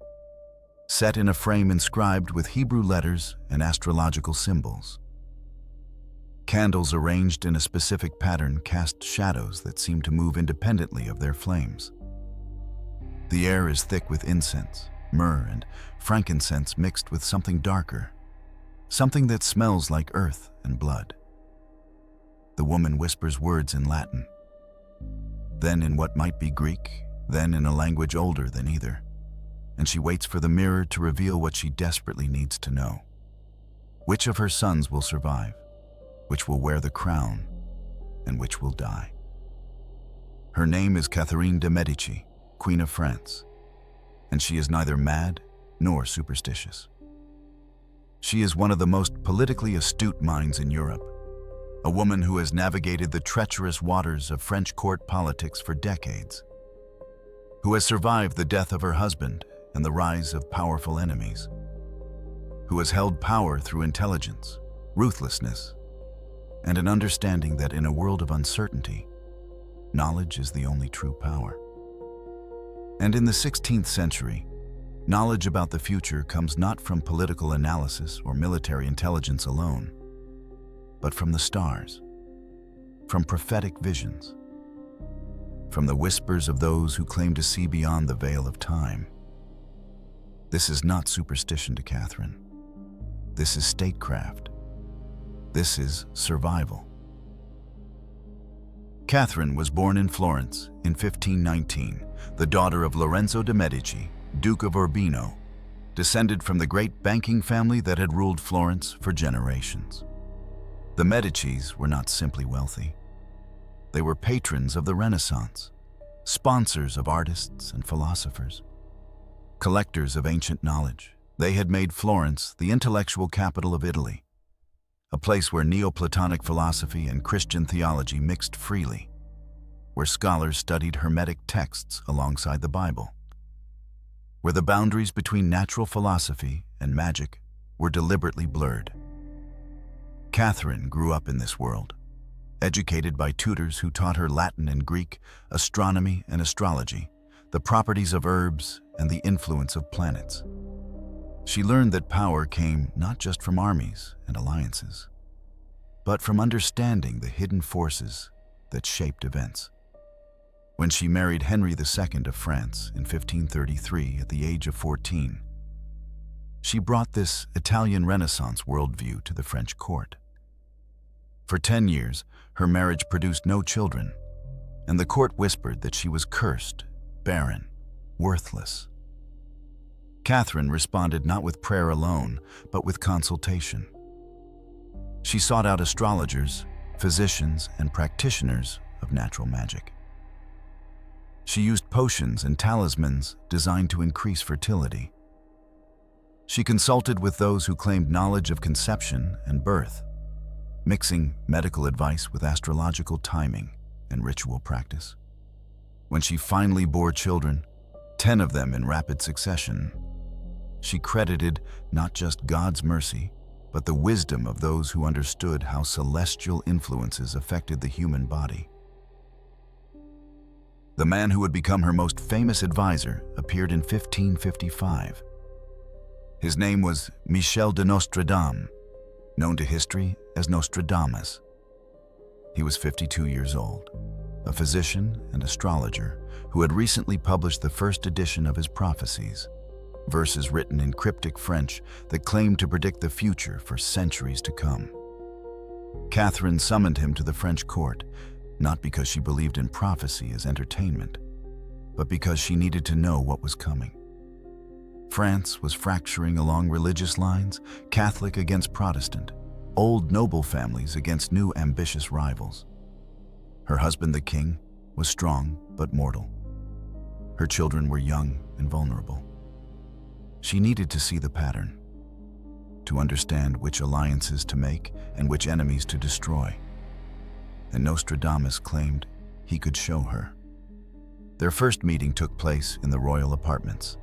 set in a frame inscribed with Hebrew letters and astrological symbols. Candles arranged in a specific pattern cast shadows that seem to move independently of their flames. The air is thick with incense, myrrh, and frankincense mixed with something darker, something that smells like earth and blood. The woman whispers words in Latin, then in what might be Greek, then in a language older than either, and she waits for the mirror to reveal what she desperately needs to know. Which of her sons will survive? Which will wear the crown? And which will die? Her name is Catherine de Medici, Queen of France, and she is neither mad nor superstitious. She is one of the most politically astute minds in Europe, a woman who has navigated the treacherous waters of French court politics for decades, who has survived the death of her husband and the rise of powerful enemies, who has held power through intelligence, ruthlessness, and an understanding that in a world of uncertainty, knowledge is the only true power. And in the 16th century, knowledge about the future comes not from political analysis or military intelligence alone, but from the stars, from prophetic visions, from the whispers of those who claim to see beyond the veil of time. This is not superstition to Catherine. This is statecraft. This is survival. Catherine was born in Florence in 1519, the daughter of Lorenzo de Medici, Duke of Urbino, descended from the great banking family that had ruled Florence for generations. The Medicis were not simply wealthy. They were patrons of the Renaissance, sponsors of artists and philosophers, collectors of ancient knowledge. They had made Florence the intellectual capital of Italy, a place where Neoplatonic philosophy and Christian theology mixed freely, where scholars studied Hermetic texts alongside the Bible, where the boundaries between natural philosophy and magic were deliberately blurred. Catherine grew up in this world, educated by tutors who taught her Latin and Greek, astronomy and astrology, the properties of herbs and the influence of planets. She learned that power came not just from armies and alliances, but from understanding the hidden forces that shaped events. When she married Henry II of France in 1533 at the age of 14, she brought this Italian Renaissance worldview to the French court. For 10 years, her marriage produced no children, and the court whispered that she was cursed, barren, worthless. Catherine responded not with prayer alone, but with consultation. She sought out astrologers, physicians, and practitioners of natural magic. She used potions and talismans designed to increase fertility. She consulted with those who claimed knowledge of conception and birth, mixing medical advice with astrological timing and ritual practice. When she finally bore children, 10 of them in rapid succession, she credited not just God's mercy, but the wisdom of those who understood how celestial influences affected the human body. The man who would become her most famous advisor appeared in 1555. His name was Michel de Nostradamus, known to history as Nostradamus. He was 52 years old, a physician and astrologer who had recently published the first edition of his prophecies, verses written in cryptic French that claimed to predict the future for centuries to come. Catherine summoned him to the French court, not because she believed in prophecy as entertainment, but because she needed to know what was coming. France was fracturing along religious lines, Catholic against Protestant, old noble families against new ambitious rivals. Her husband, the king, was strong but mortal. Her children were young and vulnerable. She needed to see the pattern, to understand which alliances to make and which enemies to destroy. And Nostradamus claimed he could show her. Their first meeting took place in the royal apartments.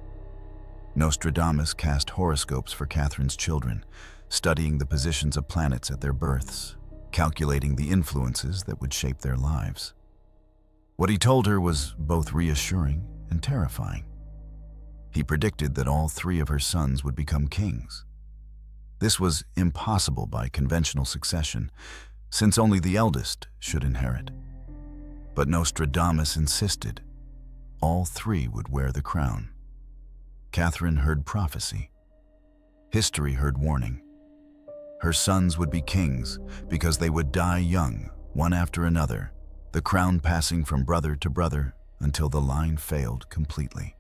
Nostradamus cast horoscopes for Catherine's children, studying the positions of planets at their births, calculating the influences that would shape their lives. What he told her was both reassuring and terrifying. He predicted that all 3 of her sons would become kings. This was impossible by conventional succession, since only the eldest should inherit. But Nostradamus insisted all 3 would wear the crown. Catherine heard prophecy. History heard warning. Her sons would be kings because they would die young, one after another, the crown passing from brother to brother until the line failed completely.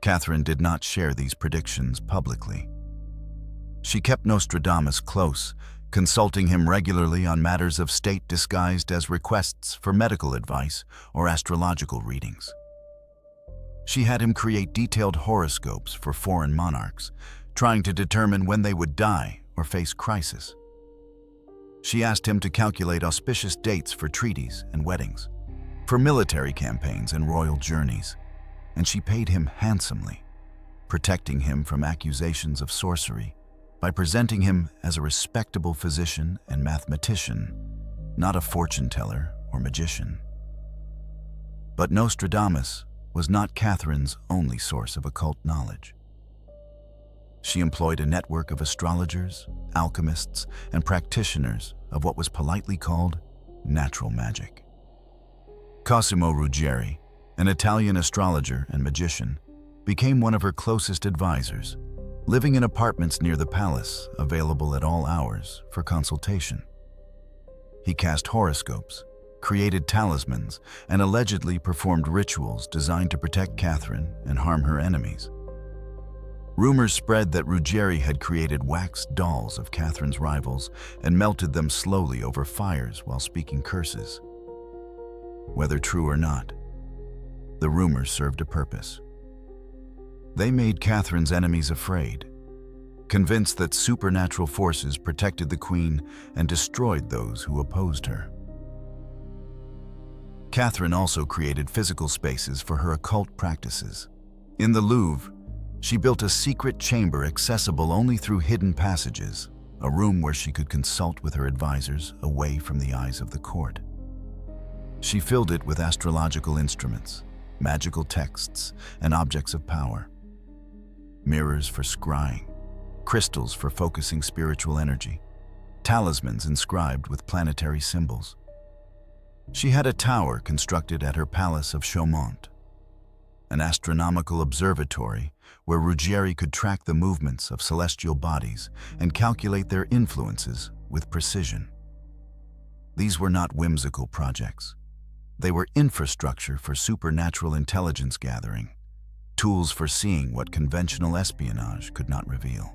Catherine did not share these predictions publicly. She kept Nostradamus close, consulting him regularly on matters of state disguised as requests for medical advice or astrological readings. She had him create detailed horoscopes for foreign monarchs, trying to determine when they would die or face crisis. She asked him to calculate auspicious dates for treaties and weddings, for military campaigns and royal journeys, and she paid him handsomely, protecting him from accusations of sorcery by presenting him as a respectable physician and mathematician, not a fortune teller or magician. But Nostradamus was not Catherine's only source of occult knowledge. She employed a network of astrologers, alchemists, and practitioners of what was politely called natural magic. Cosimo Ruggieri, an Italian astrologer and magician, became one of her closest advisors, living in apartments near the palace, available at all hours for consultation. He cast horoscopes, created talismans, and allegedly performed rituals designed to protect Catherine and harm her enemies. Rumors spread that Ruggieri had created wax dolls of Catherine's rivals and melted them slowly over fires while speaking curses. Whether true or not, the rumors served a purpose. They made Catherine's enemies afraid, convinced that supernatural forces protected the queen and destroyed those who opposed her. Catherine also created physical spaces for her occult practices. In the Louvre, she built a secret chamber accessible only through hidden passages, a room where she could consult with her advisors away from the eyes of the court. She filled it with astrological instruments, magical texts, and objects of power. Mirrors for scrying, crystals for focusing spiritual energy, talismans inscribed with planetary symbols. She had a tower constructed at her palace of Chaumont, an astronomical observatory where Ruggieri could track the movements of celestial bodies and calculate their influences with precision. These were not whimsical projects. They were infrastructure for supernatural intelligence gathering, tools for seeing what conventional espionage could not reveal.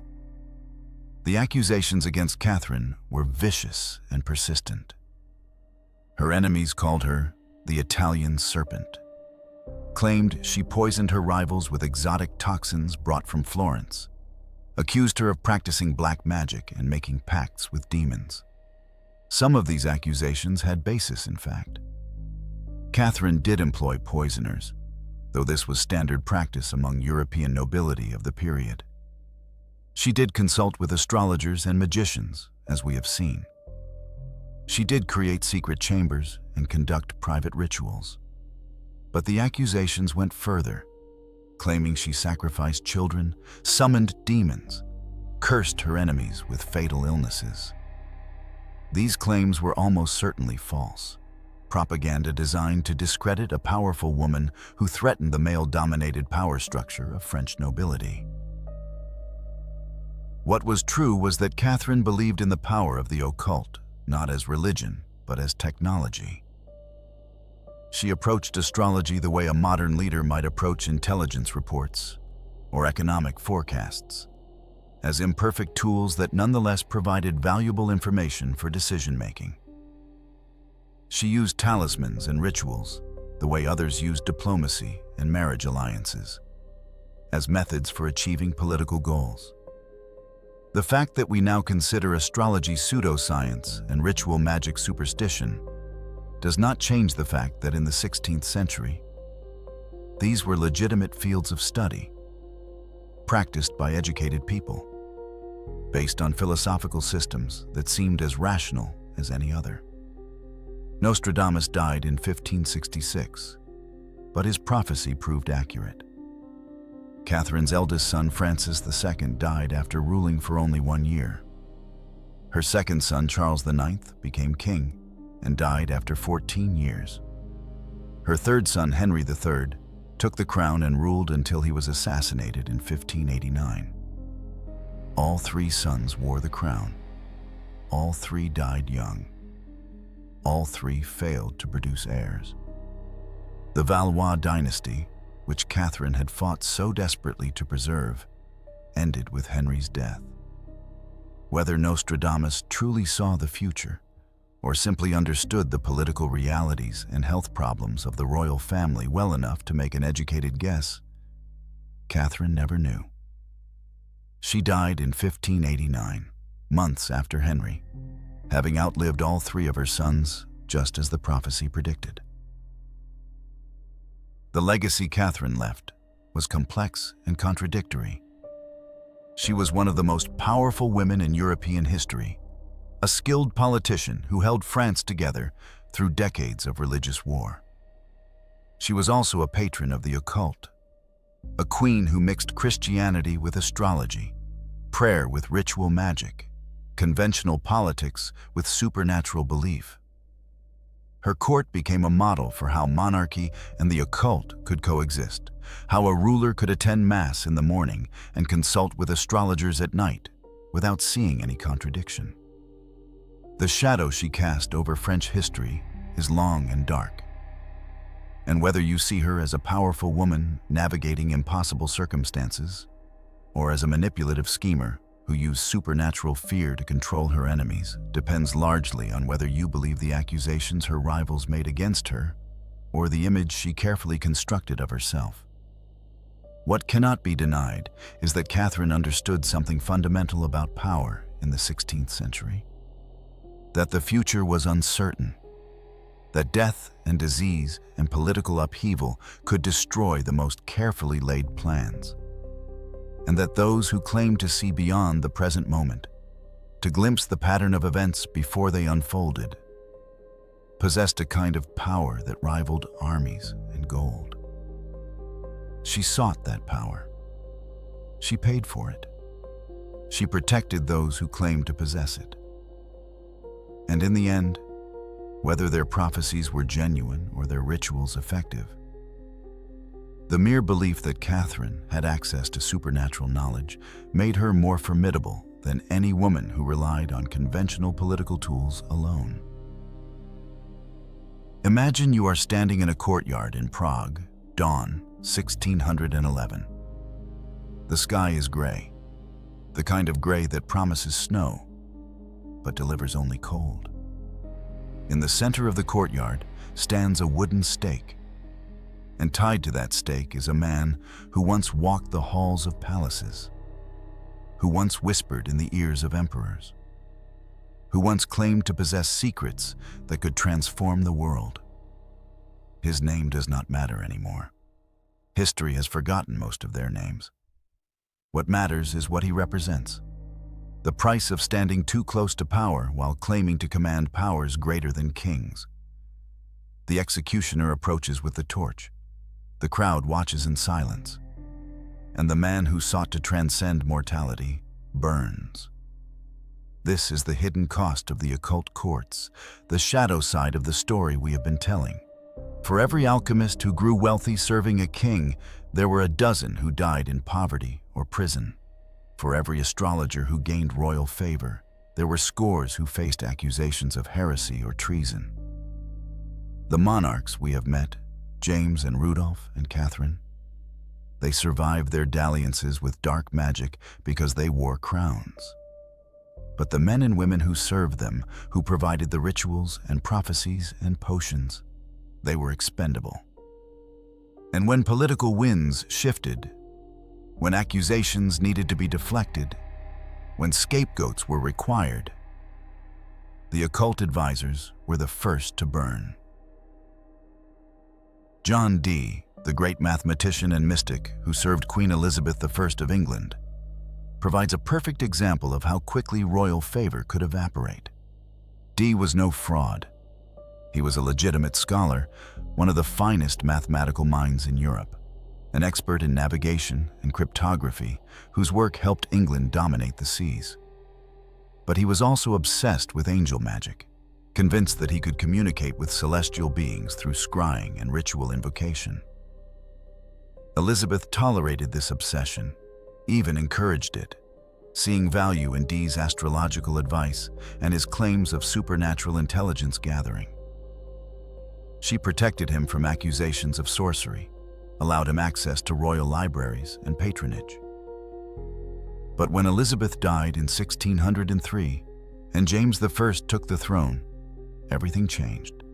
The accusations against Catherine were vicious and persistent. Her enemies called her the Italian serpent, claimed she poisoned her rivals with exotic toxins brought from Florence, accused her of practicing black magic and making pacts with demons. Some of these accusations had basis, in fact. Catherine did employ poisoners, though this was standard practice among European nobility of the period. She did consult with astrologers and magicians, as we have seen. She did create secret chambers and conduct private rituals. But the accusations went further, claiming she sacrificed children, summoned demons, cursed her enemies with fatal illnesses. These claims were almost certainly false, propaganda designed to discredit a powerful woman who threatened the male-dominated power structure of French nobility. What was true was that Catherine believed in the power of the occult, not as religion, but as technology. She approached astrology the way a modern leader might approach intelligence reports or economic forecasts, as imperfect tools that nonetheless provided valuable information for decision-making. She used talismans and rituals, the way others used diplomacy and marriage alliances, as methods for achieving political goals. The fact that we now consider astrology pseudoscience and ritual magic superstition does not change the fact that in the 16th century, these were legitimate fields of study, practiced by educated people, based on philosophical systems that seemed as rational as any other. Nostradamus died in 1566, but his prophecy proved accurate. Catherine's eldest son, Francis II, died after ruling for only 1 year. Her second son, Charles IX, became king and died after 14 years. Her third son, Henry III, took the crown and ruled until he was assassinated in 1589. All 3 sons wore the crown. All 3 died young. All 3 failed to produce heirs. The Valois dynasty, which Catherine had fought so desperately to preserve, ended with Henry's death. Whether Nostradamus truly saw the future, or simply understood the political realities and health problems of the royal family well enough to make an educated guess, Catherine never knew. She died in 1589, months after Henry, having outlived all 3 of her sons, just as the prophecy predicted. The legacy Catherine left was complex and contradictory. She was one of the most powerful women in European history, a skilled politician who held France together through decades of religious war. She was also a patron of the occult, a queen who mixed Christianity with astrology, prayer with ritual magic, conventional politics with supernatural belief. Her court became a model for how monarchy and the occult could coexist, how a ruler could attend Mass in the morning and consult with astrologers at night without seeing any contradiction. The shadow she cast over French history is long and dark. And whether you see her as a powerful woman navigating impossible circumstances, or as a manipulative schemer who used supernatural fear to control her enemies, depends largely on whether you believe the accusations her rivals made against her or the image she carefully constructed of herself. What cannot be denied is that Catherine understood something fundamental about power in the 16th century. That the future was uncertain, that death and disease and political upheaval could destroy the most carefully laid plans, and that those who claimed to see beyond the present moment, to glimpse the pattern of events before they unfolded, possessed a kind of power that rivaled armies and gold. She sought that power. She paid for it. She protected those who claimed to possess it. And in the end, whether their prophecies were genuine or their rituals effective, the mere belief that Catherine had access to supernatural knowledge made her more formidable than any woman who relied on conventional political tools alone. Imagine you are standing in a courtyard in Prague, dawn 1611. The sky is gray, the kind of gray that promises snow, but delivers only cold. In the center of the courtyard stands a wooden stake, and tied to that stake is a man who once walked the halls of palaces, who once whispered in the ears of emperors, who once claimed to possess secrets that could transform the world. His name does not matter anymore. History has forgotten most of their names. What matters is what he represents. The price of standing too close to power while claiming to command powers greater than kings. The executioner approaches with the torch. The crowd watches in silence. And the man who sought to transcend mortality burns. This is the hidden cost of the occult courts, the shadow side of the story we have been telling. For every alchemist who grew wealthy serving a king, there were a dozen who died in poverty or prison. For every astrologer who gained royal favor, there were scores who faced accusations of heresy or treason. The monarchs we have met, James and Rudolf and Catherine, they survived their dalliances with dark magic because they wore crowns. But the men and women who served them, who provided the rituals and prophecies and potions, they were expendable. And when political winds shifted, when accusations needed to be deflected, when scapegoats were required, the occult advisors were the first to burn. John Dee, the great mathematician and mystic who served Queen Elizabeth I of England, provides a perfect example of how quickly royal favor could evaporate. Dee was no fraud. He was a legitimate scholar, one of the finest mathematical minds in Europe, an expert in navigation and cryptography whose work helped England dominate the seas. But he was also obsessed with angel magic, convinced that he could communicate with celestial beings through scrying and ritual invocation. Elizabeth tolerated this obsession, even encouraged it, seeing value in Dee's astrological advice and his claims of supernatural intelligence gathering. She protected him from accusations of sorcery, allowed him access to royal libraries and patronage. But when Elizabeth died in 1603 and James I took the throne, everything changed.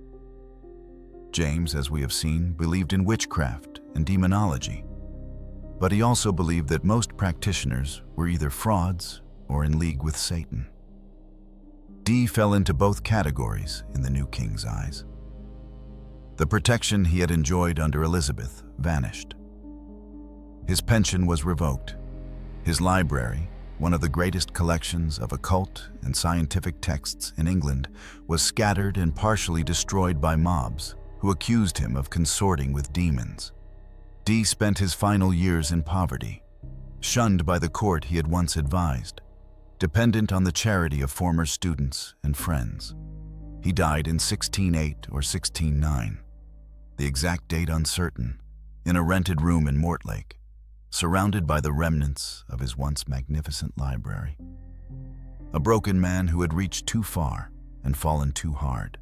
James, as we have seen, believed in witchcraft and demonology, but he also believed that most practitioners were either frauds or in league with Satan. Dee fell into both categories in the new king's eyes. The protection he had enjoyed under Elizabeth vanished. His pension was revoked. His library, one of the greatest collections of occult and scientific texts in England, was scattered and partially destroyed by mobs who accused him of consorting with demons. Dee spent his final years in poverty, shunned by the court he had once advised, dependent on the charity of former students and friends. He died in 1608 or 1609, the exact date uncertain, in a rented room in Mortlake, surrounded by the remnants of his once magnificent library. A broken man who had reached too far and fallen too hard.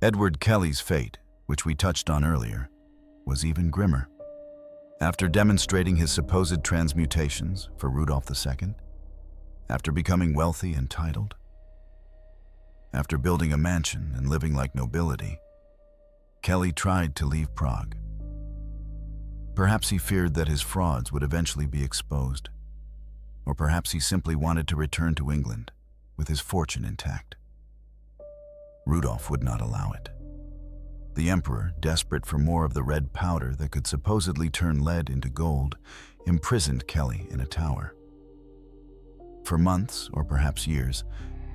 Edward Kelly's fate, which we touched on earlier, was even grimmer. After demonstrating his supposed transmutations for Rudolf II, after becoming wealthy and titled, after building a mansion and living like nobility, Kelly tried to leave Prague. Perhaps he feared that his frauds would eventually be exposed, or perhaps he simply wanted to return to England with his fortune intact. Rudolf would not allow it. The emperor, desperate for more of the red powder that could supposedly turn lead into gold, imprisoned Kelly in a tower. For months, or perhaps years,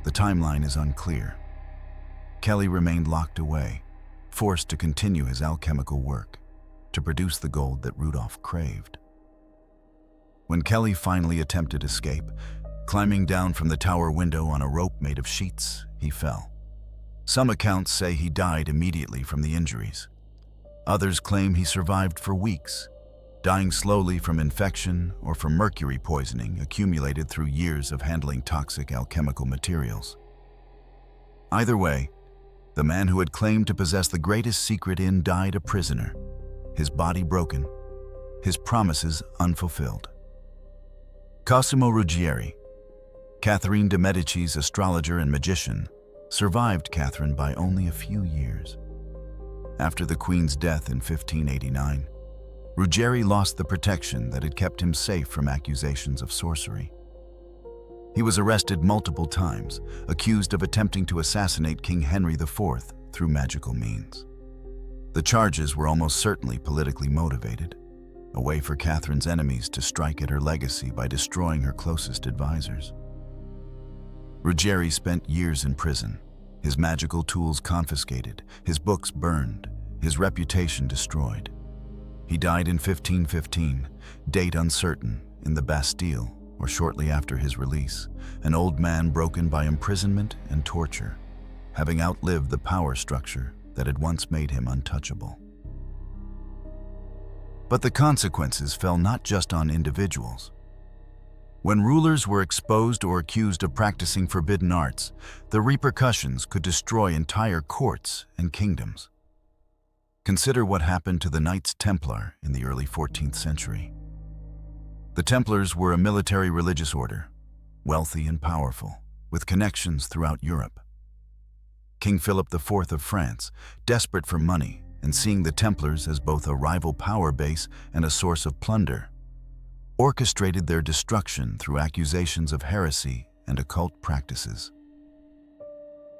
the timeline is unclear. Kelly remained locked away, forced to continue his alchemical work, to produce the gold that Rudolf craved. When Kelly finally attempted escape, climbing down from the tower window on a rope made of sheets, he fell. Some accounts say he died immediately from the injuries. Others claim he survived for weeks, dying slowly from infection or from mercury poisoning accumulated through years of handling toxic alchemical materials. Either way, the man who had claimed to possess the greatest secret died a prisoner, his body broken, his promises unfulfilled. Cosimo Ruggieri, Catherine de Medici's astrologer and magician, survived Catherine by only a few years. After the Queen's death in 1589, Ruggieri lost the protection that had kept him safe from accusations of sorcery. He was arrested multiple times, accused of attempting to assassinate King Henry IV through magical means. The charges were almost certainly politically motivated, a way for Catherine's enemies to strike at her legacy by destroying her closest advisors. Ruggieri spent years in prison, his magical tools confiscated, his books burned, his reputation destroyed. He died in 1515, date uncertain, in the Bastille, or shortly after his release, an old man broken by imprisonment and torture, having outlived the power structure that had once made him untouchable. But the consequences fell not just on individuals. When rulers were exposed or accused of practicing forbidden arts, the repercussions could destroy entire courts and kingdoms. Consider what happened to the Knights Templar in the early 14th century. The Templars were a military religious order, wealthy and powerful, with connections throughout Europe. King Philip IV of France, desperate for money and seeing the Templars as both a rival power base and a source of plunder, orchestrated their destruction through accusations of heresy and occult practices.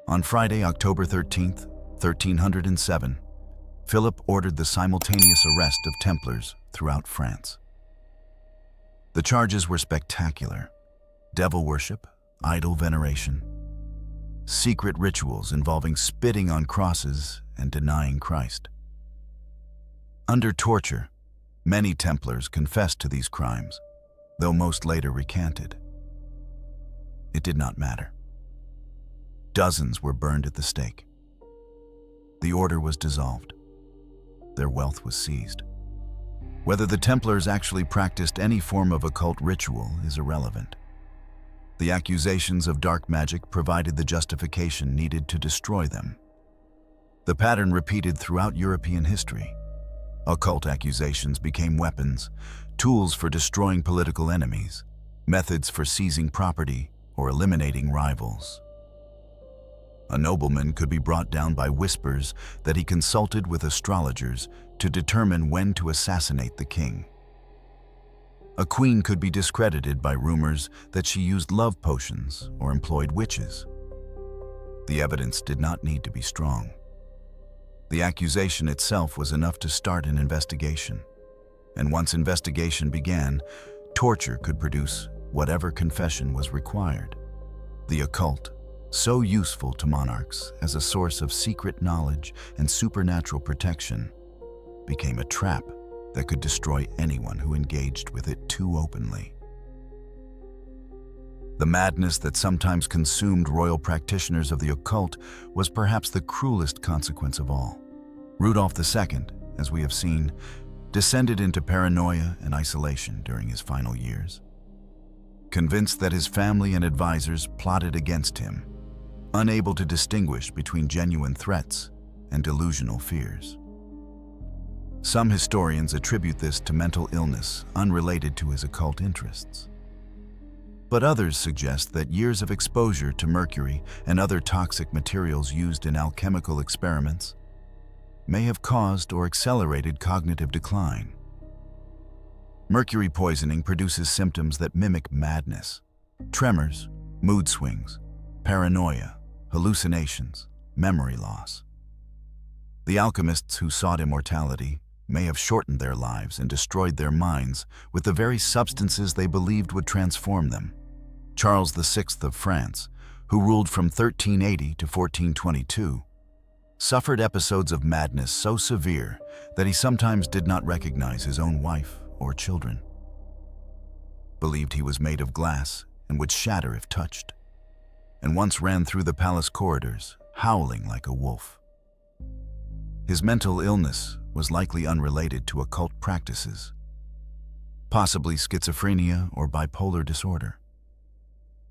On Friday, October 13, 1307, Philip ordered the simultaneous arrest of Templars throughout France. The charges were spectacular: devil worship, idol veneration, secret rituals involving spitting on crosses and denying Christ. Under torture, many Templars confessed to these crimes, though most later recanted. It did not matter. Dozens were burned at the stake. The order was dissolved. Their wealth was seized. Whether the Templars actually practiced any form of occult ritual is irrelevant. The accusations of dark magic provided the justification needed to destroy them. The pattern repeated throughout European history. Occult accusations became weapons, tools for destroying political enemies, methods for seizing property or eliminating rivals. A nobleman could be brought down by whispers that he consulted with astrologers to determine when to assassinate the king. A queen could be discredited by rumors that she used love potions or employed witches. The evidence did not need to be strong. The accusation itself was enough to start an investigation. And once investigation began, torture could produce whatever confession was required. The occult, so useful to monarchs as a source of secret knowledge and supernatural protection, became a trap that could destroy anyone who engaged with it too openly. The madness that sometimes consumed royal practitioners of the occult was perhaps the cruelest consequence of all. Rudolf II, as we have seen, descended into paranoia and isolation during his final years. Convinced that his family and advisors plotted against him, unable to distinguish between genuine threats and delusional fears. Some historians attribute this to mental illness unrelated to his occult interests. But others suggest that years of exposure to mercury and other toxic materials used in alchemical experiments may have caused or accelerated cognitive decline. Mercury poisoning produces symptoms that mimic madness: tremors, mood swings, paranoia, hallucinations, memory loss. The alchemists who sought immortality may have shortened their lives and destroyed their minds with the very substances they believed would transform them. Charles VI of France, who ruled from 1380 to 1422, suffered episodes of madness so severe that he sometimes did not recognize his own wife or children. Believed he was made of glass and would shatter if touched, and once ran through the palace corridors, howling like a wolf. His mental illness was likely unrelated to occult practices, possibly schizophrenia or bipolar disorder.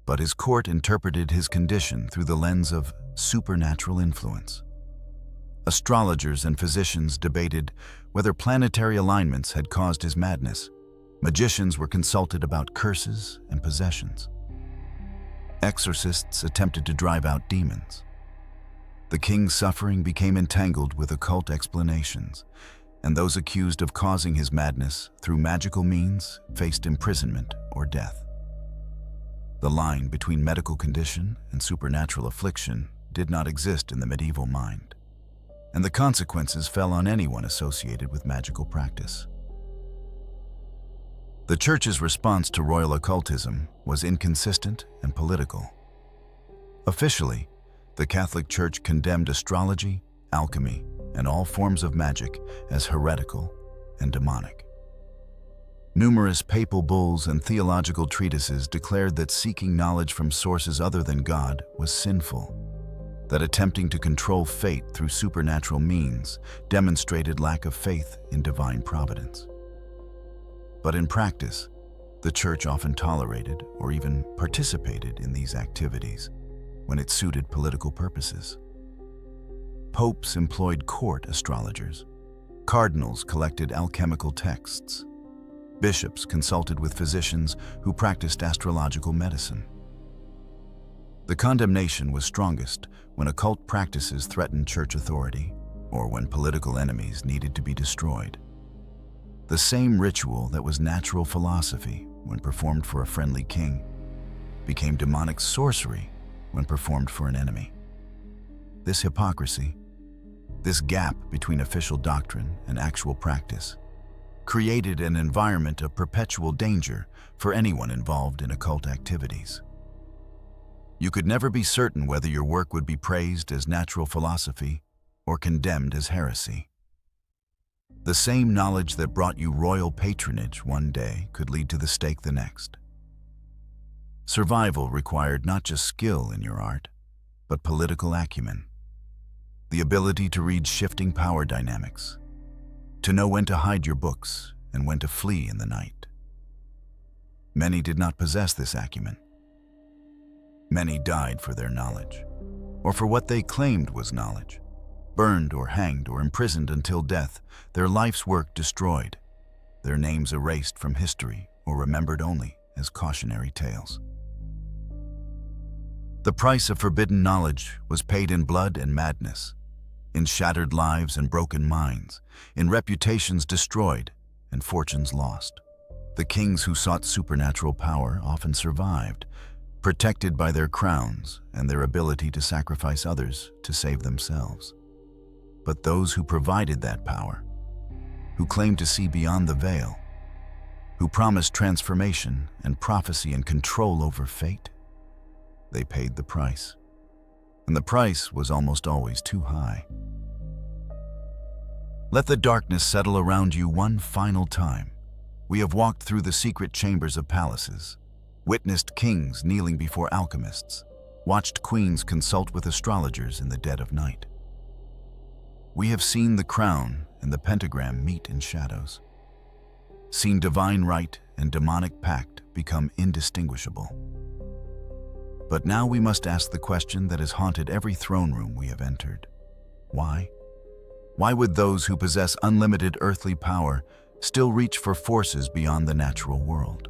But his court interpreted his condition through the lens of supernatural influence. Astrologers and physicians debated whether planetary alignments had caused his madness. Magicians were consulted about curses and possessions. Exorcists attempted to drive out demons. The king's suffering became entangled with occult explanations, and those accused of causing his madness through magical means faced imprisonment or death. The line between medical condition and supernatural affliction did not exist in the medieval mind, and the consequences fell on anyone associated with magical practice. The Church's response to royal occultism was inconsistent and political. Officially, the Catholic Church condemned astrology, alchemy, and all forms of magic as heretical and demonic. Numerous papal bulls and theological treatises declared that seeking knowledge from sources other than God was sinful, that attempting to control fate through supernatural means demonstrated lack of faith in divine providence. But in practice, the Church often tolerated or even participated in these activities when it suited political purposes. Popes employed court astrologers. Cardinals collected alchemical texts. Bishops consulted with physicians who practiced astrological medicine. The condemnation was strongest when occult practices threatened church authority or when political enemies needed to be destroyed. The same ritual that was natural philosophy when performed for a friendly king became demonic sorcery when performed for an enemy. This hypocrisy, this gap between official doctrine and actual practice, created an environment of perpetual danger for anyone involved in occult activities. You could never be certain whether your work would be praised as natural philosophy or condemned as heresy. The same knowledge that brought you royal patronage one day could lead to the stake the next. Survival required not just skill in your art, but political acumen, the ability to read shifting power dynamics, to know when to hide your books and when to flee in the night. Many did not possess this acumen. Many died for their knowledge, or for what they claimed was knowledge, burned or hanged or imprisoned until death, their life's work destroyed, their names erased from history or remembered only as cautionary tales. The price of forbidden knowledge was paid in blood and madness, in shattered lives and broken minds, in reputations destroyed and fortunes lost. The kings who sought supernatural power often survived, protected by their crowns and their ability to sacrifice others to save themselves. But those who provided that power, who claimed to see beyond the veil, who promised transformation and prophecy and control over fate, they paid the price. And the price was almost always too high. Let the darkness settle around you one final time. We have walked through the secret chambers of palaces, witnessed kings kneeling before alchemists, watched queens consult with astrologers in the dead of night. We have seen the crown and the pentagram meet in shadows, seen divine right and demonic pact become indistinguishable. But now we must ask the question that has haunted every throne room we have entered. Why? Why would those who possess unlimited earthly power still reach for forces beyond the natural world?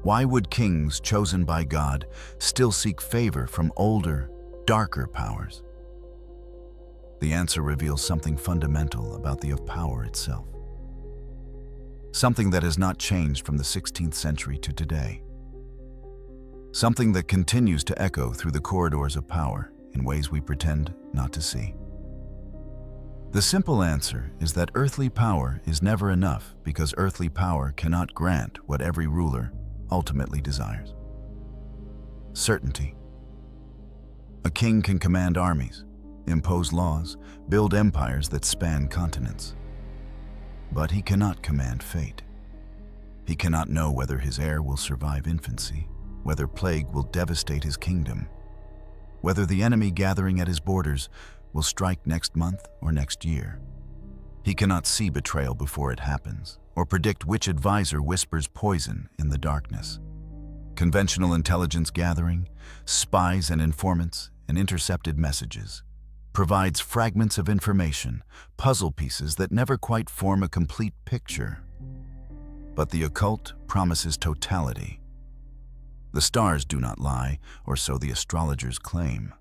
Why would kings chosen by God still seek favor from older, darker powers? The answer reveals something fundamental about the power itself. Something that has not changed from the 16th century to today. Something that continues to echo through the corridors of power in ways we pretend not to see. The simple answer is that earthly power is never enough because earthly power cannot grant what every ruler ultimately desires. Certainty. A king can command armies, impose laws, build empires that span continents. But he cannot command fate. He cannot know whether his heir will survive infancy, whether plague will devastate his kingdom, whether the enemy gathering at his borders will strike next month or next year. He cannot see betrayal before it happens, or predict which advisor whispers poison in the darkness. Conventional intelligence gathering, spies and informants, and intercepted messages provides fragments of information, puzzle pieces that never quite form a complete picture. But the occult promises totality. The stars do not lie, or so the astrologers claim.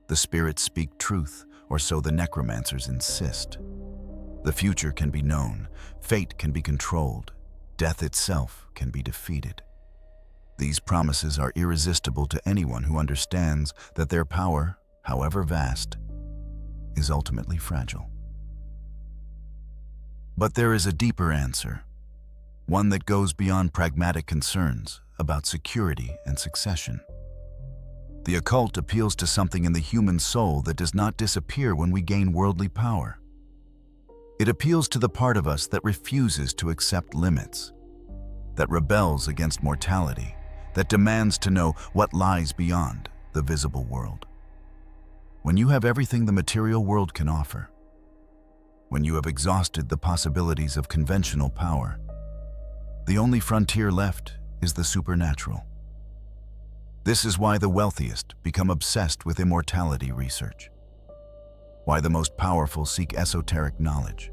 The spirits speak truth, or so the necromancers insist. The future can be known, fate can be controlled, death itself can be defeated. These promises are irresistible to anyone who understands that their power, however vast, is ultimately fragile. But there is a deeper answer, one that goes beyond pragmatic concerns about security and succession. The occult appeals to something in the human soul that does not disappear when we gain worldly power. It appeals to the part of us that refuses to accept limits, that rebels against mortality, that demands to know what lies beyond the visible world. When you have everything the material world can offer, when you have exhausted the possibilities of conventional power, the only frontier left is the supernatural. This is why the wealthiest become obsessed with immortality research, why the most powerful seek esoteric knowledge,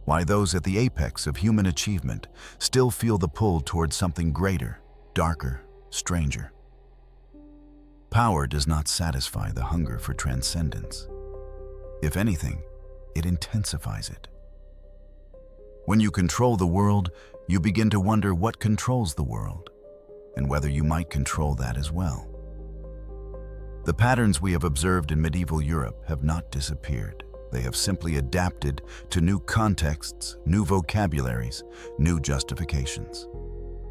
why those at the apex of human achievement still feel the pull towards something greater, darker, stranger. Power does not satisfy the hunger for transcendence. If anything, it intensifies it. When you control the world, you begin to wonder what controls the world, and whether you might control that as well. The patterns we have observed in medieval Europe have not disappeared. They have simply adapted to new contexts, new vocabularies, new justifications.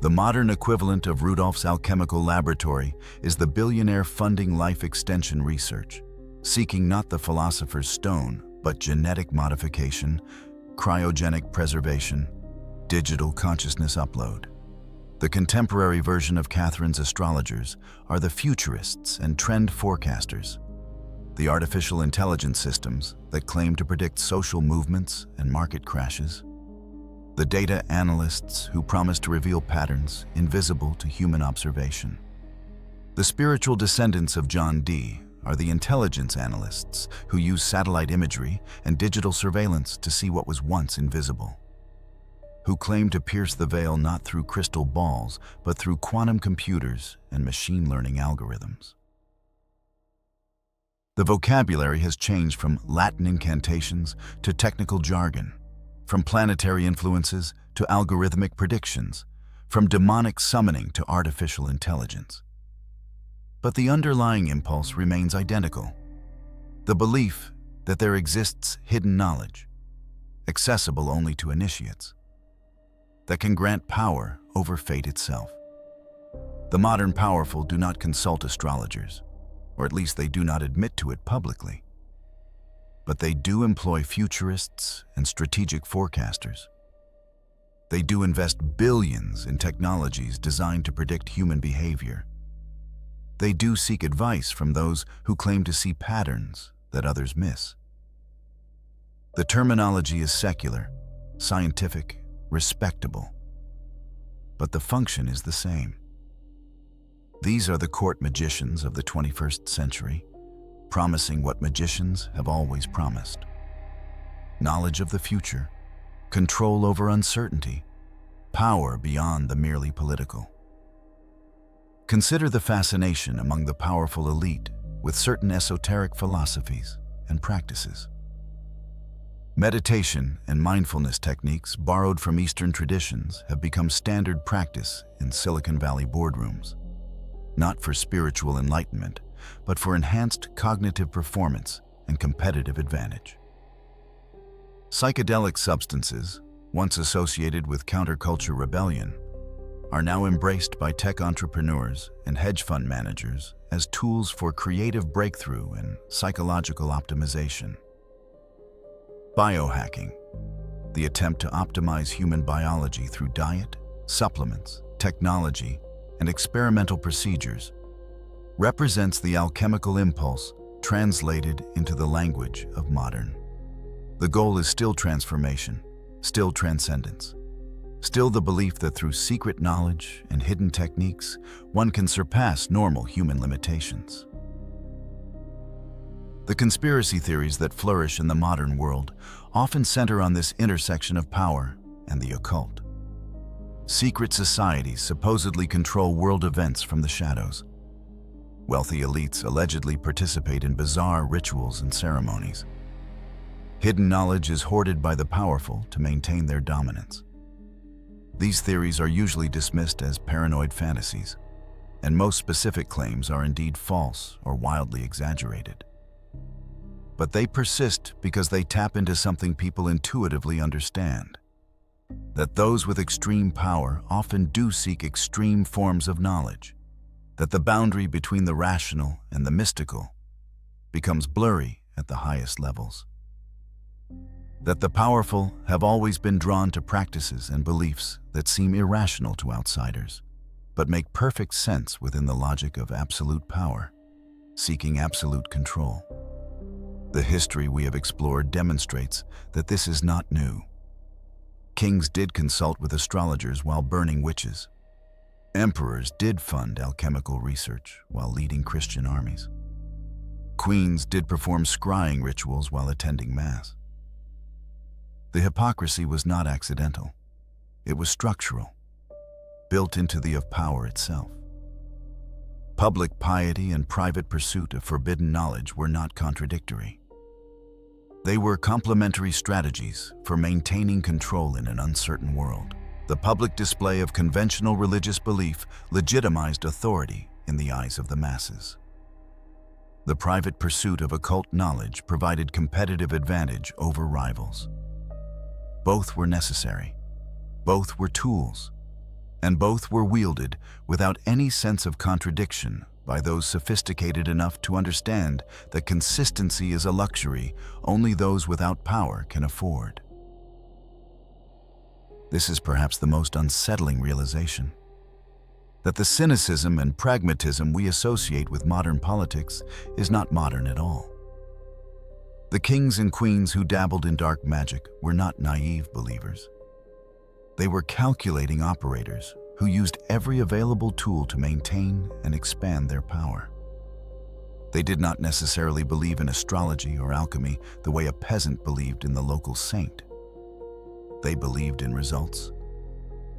The modern equivalent of Rudolf's alchemical laboratory is the billionaire funding life extension research, seeking not the philosopher's stone, but genetic modification, cryogenic preservation, digital consciousness upload. The contemporary version of Catherine's astrologers are the futurists and trend forecasters, the artificial intelligence systems that claim to predict social movements and market crashes, the data analysts who promise to reveal patterns invisible to human observation. The spiritual descendants of John Dee are the intelligence analysts who use satellite imagery and digital surveillance to see what was once invisible, who claim to pierce the veil not through crystal balls, but through quantum computers and machine learning algorithms. The vocabulary has changed from Latin incantations to technical jargon, from planetary influences to algorithmic predictions, from demonic summoning to artificial intelligence. But the underlying impulse remains identical: the belief that there exists hidden knowledge, accessible only to initiates, that can grant power over fate itself. The modern powerful do not consult astrologers, or at least they do not admit to it publicly. But they do employ futurists and strategic forecasters. They do invest billions in technologies designed to predict human behavior. They do seek advice from those who claim to see patterns that others miss. The terminology is secular, scientific, respectable, but the function is the same. These are the court magicians of the 21st century, promising what magicians have always promised: knowledge of the future, control over uncertainty, power beyond the merely political. Consider the fascination among the powerful elite with certain esoteric philosophies and practices. Meditation and mindfulness techniques borrowed from Eastern traditions have become standard practice in Silicon Valley boardrooms, not for spiritual enlightenment, but for enhanced cognitive performance and competitive advantage. Psychedelic substances, once associated with counterculture rebellion, are now embraced by tech entrepreneurs and hedge fund managers as tools for creative breakthrough and psychological optimization. Biohacking, the attempt to optimize human biology through diet, supplements, technology, and experimental procedures, represents the alchemical impulse translated into the language of modern. The goal is still transformation, still transcendence, still the belief that through secret knowledge and hidden techniques, one can surpass normal human limitations. The conspiracy theories that flourish in the modern world often center on this intersection of power and the occult. Secret societies supposedly control world events from the shadows. Wealthy elites allegedly participate in bizarre rituals and ceremonies. Hidden knowledge is hoarded by the powerful to maintain their dominance. These theories are usually dismissed as paranoid fantasies, and most specific claims are indeed false or wildly exaggerated. But they persist because they tap into something people intuitively understand: that those with extreme power often do seek extreme forms of knowledge, that the boundary between the rational and the mystical becomes blurry at the highest levels, that the powerful have always been drawn to practices and beliefs that seem irrational to outsiders, but make perfect sense within the logic of absolute power, seeking absolute control. The history we have explored demonstrates that this is not new. Kings did consult with astrologers while burning witches. Emperors did fund alchemical research while leading Christian armies. Queens did perform scrying rituals while attending Mass. The hypocrisy was not accidental. It was structural, built into the of power itself. Public piety and private pursuit of forbidden knowledge were not contradictory. They were complementary strategies for maintaining control in an uncertain world. The public display of conventional religious belief legitimized authority in the eyes of the masses. The private pursuit of occult knowledge provided competitive advantage over rivals. Both were necessary, both were tools, and both were wielded without any sense of contradiction by those sophisticated enough to understand that consistency is a luxury only those without power can afford. This is perhaps the most unsettling realization: that the cynicism and pragmatism we associate with modern politics is not modern at all. The kings and queens who dabbled in dark magic were not naive believers. They were calculating operators who used every available tool to maintain and expand their power. They did not necessarily believe in astrology or alchemy the way a peasant believed in the local saint. They believed in results.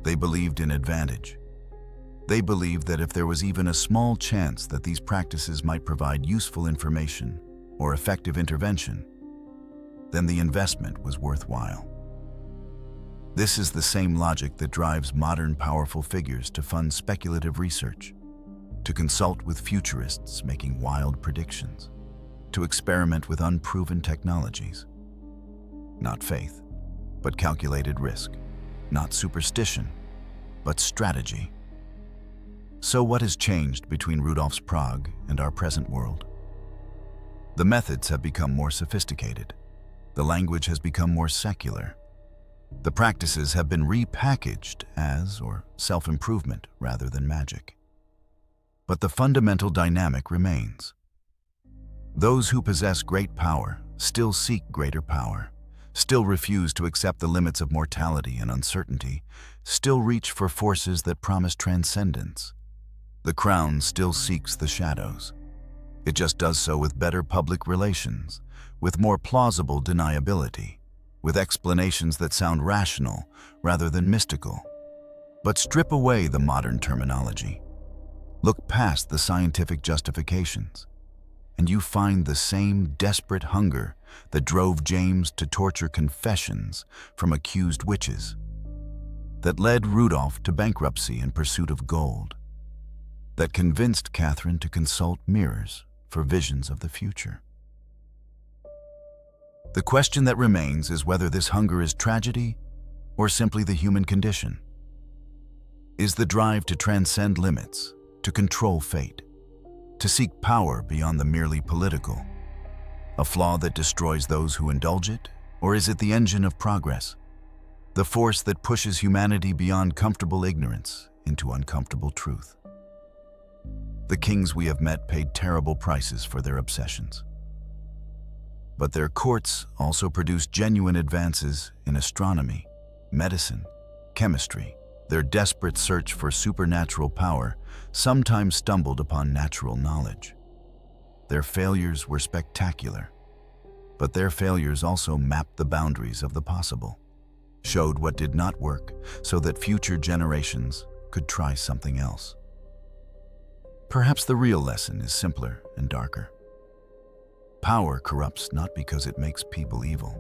They believed in advantage. They believed that if there was even a small chance that these practices might provide useful information or effective intervention, then the investment was worthwhile. This is the same logic that drives modern powerful figures to fund speculative research, to consult with futurists making wild predictions, to experiment with unproven technologies. Not faith, but calculated risk. Not superstition, but strategy. So what has changed between Rudolf's Prague and our present world? The methods have become more sophisticated. The language has become more secular. The practices have been repackaged as, or self-improvement rather than magic. But the fundamental dynamic remains. Those who possess great power still seek greater power, still refuse to accept the limits of mortality and uncertainty, still reach for forces that promise transcendence. The crown still seeks the shadows. It just does so with better public relations, with more plausible deniability, with explanations that sound rational rather than mystical. But strip away the modern terminology. Look past the scientific justifications, and you find the same desperate hunger that drove James to torture confessions from accused witches, that led Rudolf to bankruptcy in pursuit of gold, that convinced Catherine to consult mirrors for visions of the future. The question that remains is whether this hunger is tragedy or simply the human condition. Is the drive to transcend limits, to control fate, to seek power beyond the merely political, a flaw that destroys those who indulge it, or is it the engine of progress, the force that pushes humanity beyond comfortable ignorance into uncomfortable truth? The kings we have met paid terrible prices for their obsessions. But their courts also produced genuine advances in astronomy, medicine, chemistry. Their desperate search for supernatural power sometimes stumbled upon natural knowledge. Their failures were spectacular, but their failures also mapped the boundaries of the possible, showed what did not work so that future generations could try something else. Perhaps the real lesson is simpler and darker. Power corrupts not because it makes people evil,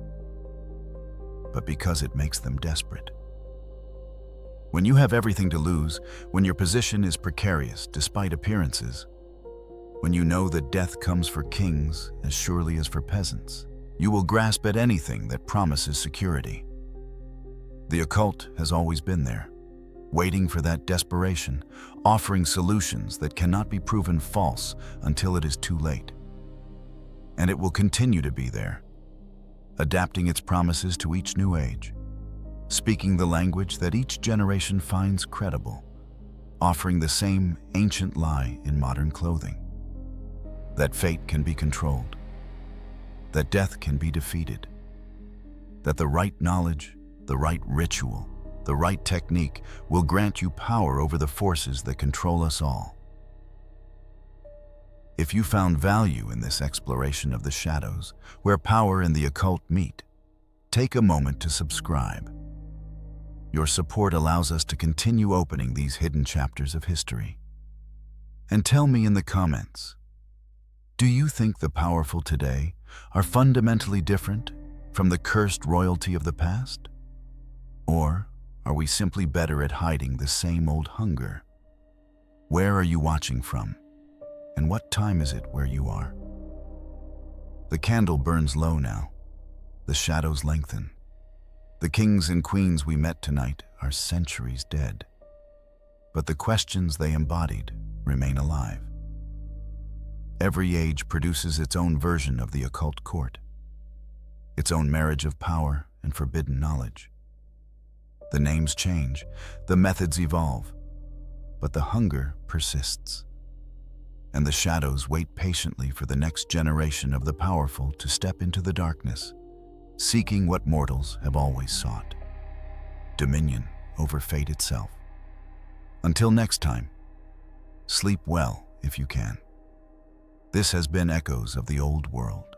but because it makes them desperate. When you have everything to lose, when your position is precarious despite appearances, when you know that death comes for kings as surely as for peasants, you will grasp at anything that promises security. The occult has always been there, waiting for that desperation, offering solutions that cannot be proven false until it is too late. And it will continue to be there, adapting its promises to each new age, speaking the language that each generation finds credible, offering the same ancient lie in modern clothing: that fate can be controlled, that death can be defeated, that the right knowledge, the right ritual, the right technique will grant you power over the forces that control us all. If you found value in this exploration of the shadows, where power and the occult meet, take a moment to subscribe. Your support allows us to continue opening these hidden chapters of history. And tell me in the comments, do you think the powerful today are fundamentally different from the cursed royalty of the past? Or are we simply better at hiding the same old hunger? Where are you watching from? And what time is it where you are? The candle burns low now. The shadows lengthen. The kings and queens we met tonight are centuries dead, but the questions they embodied remain alive. Every age produces its own version of the occult court, its own marriage of power and forbidden knowledge. The names change, the methods evolve, but the hunger persists. And the shadows wait patiently for the next generation of the powerful to step into the darkness, seeking what mortals have always sought: dominion over fate itself. Until next time, sleep well if you can. This has been Echoes of the Old World.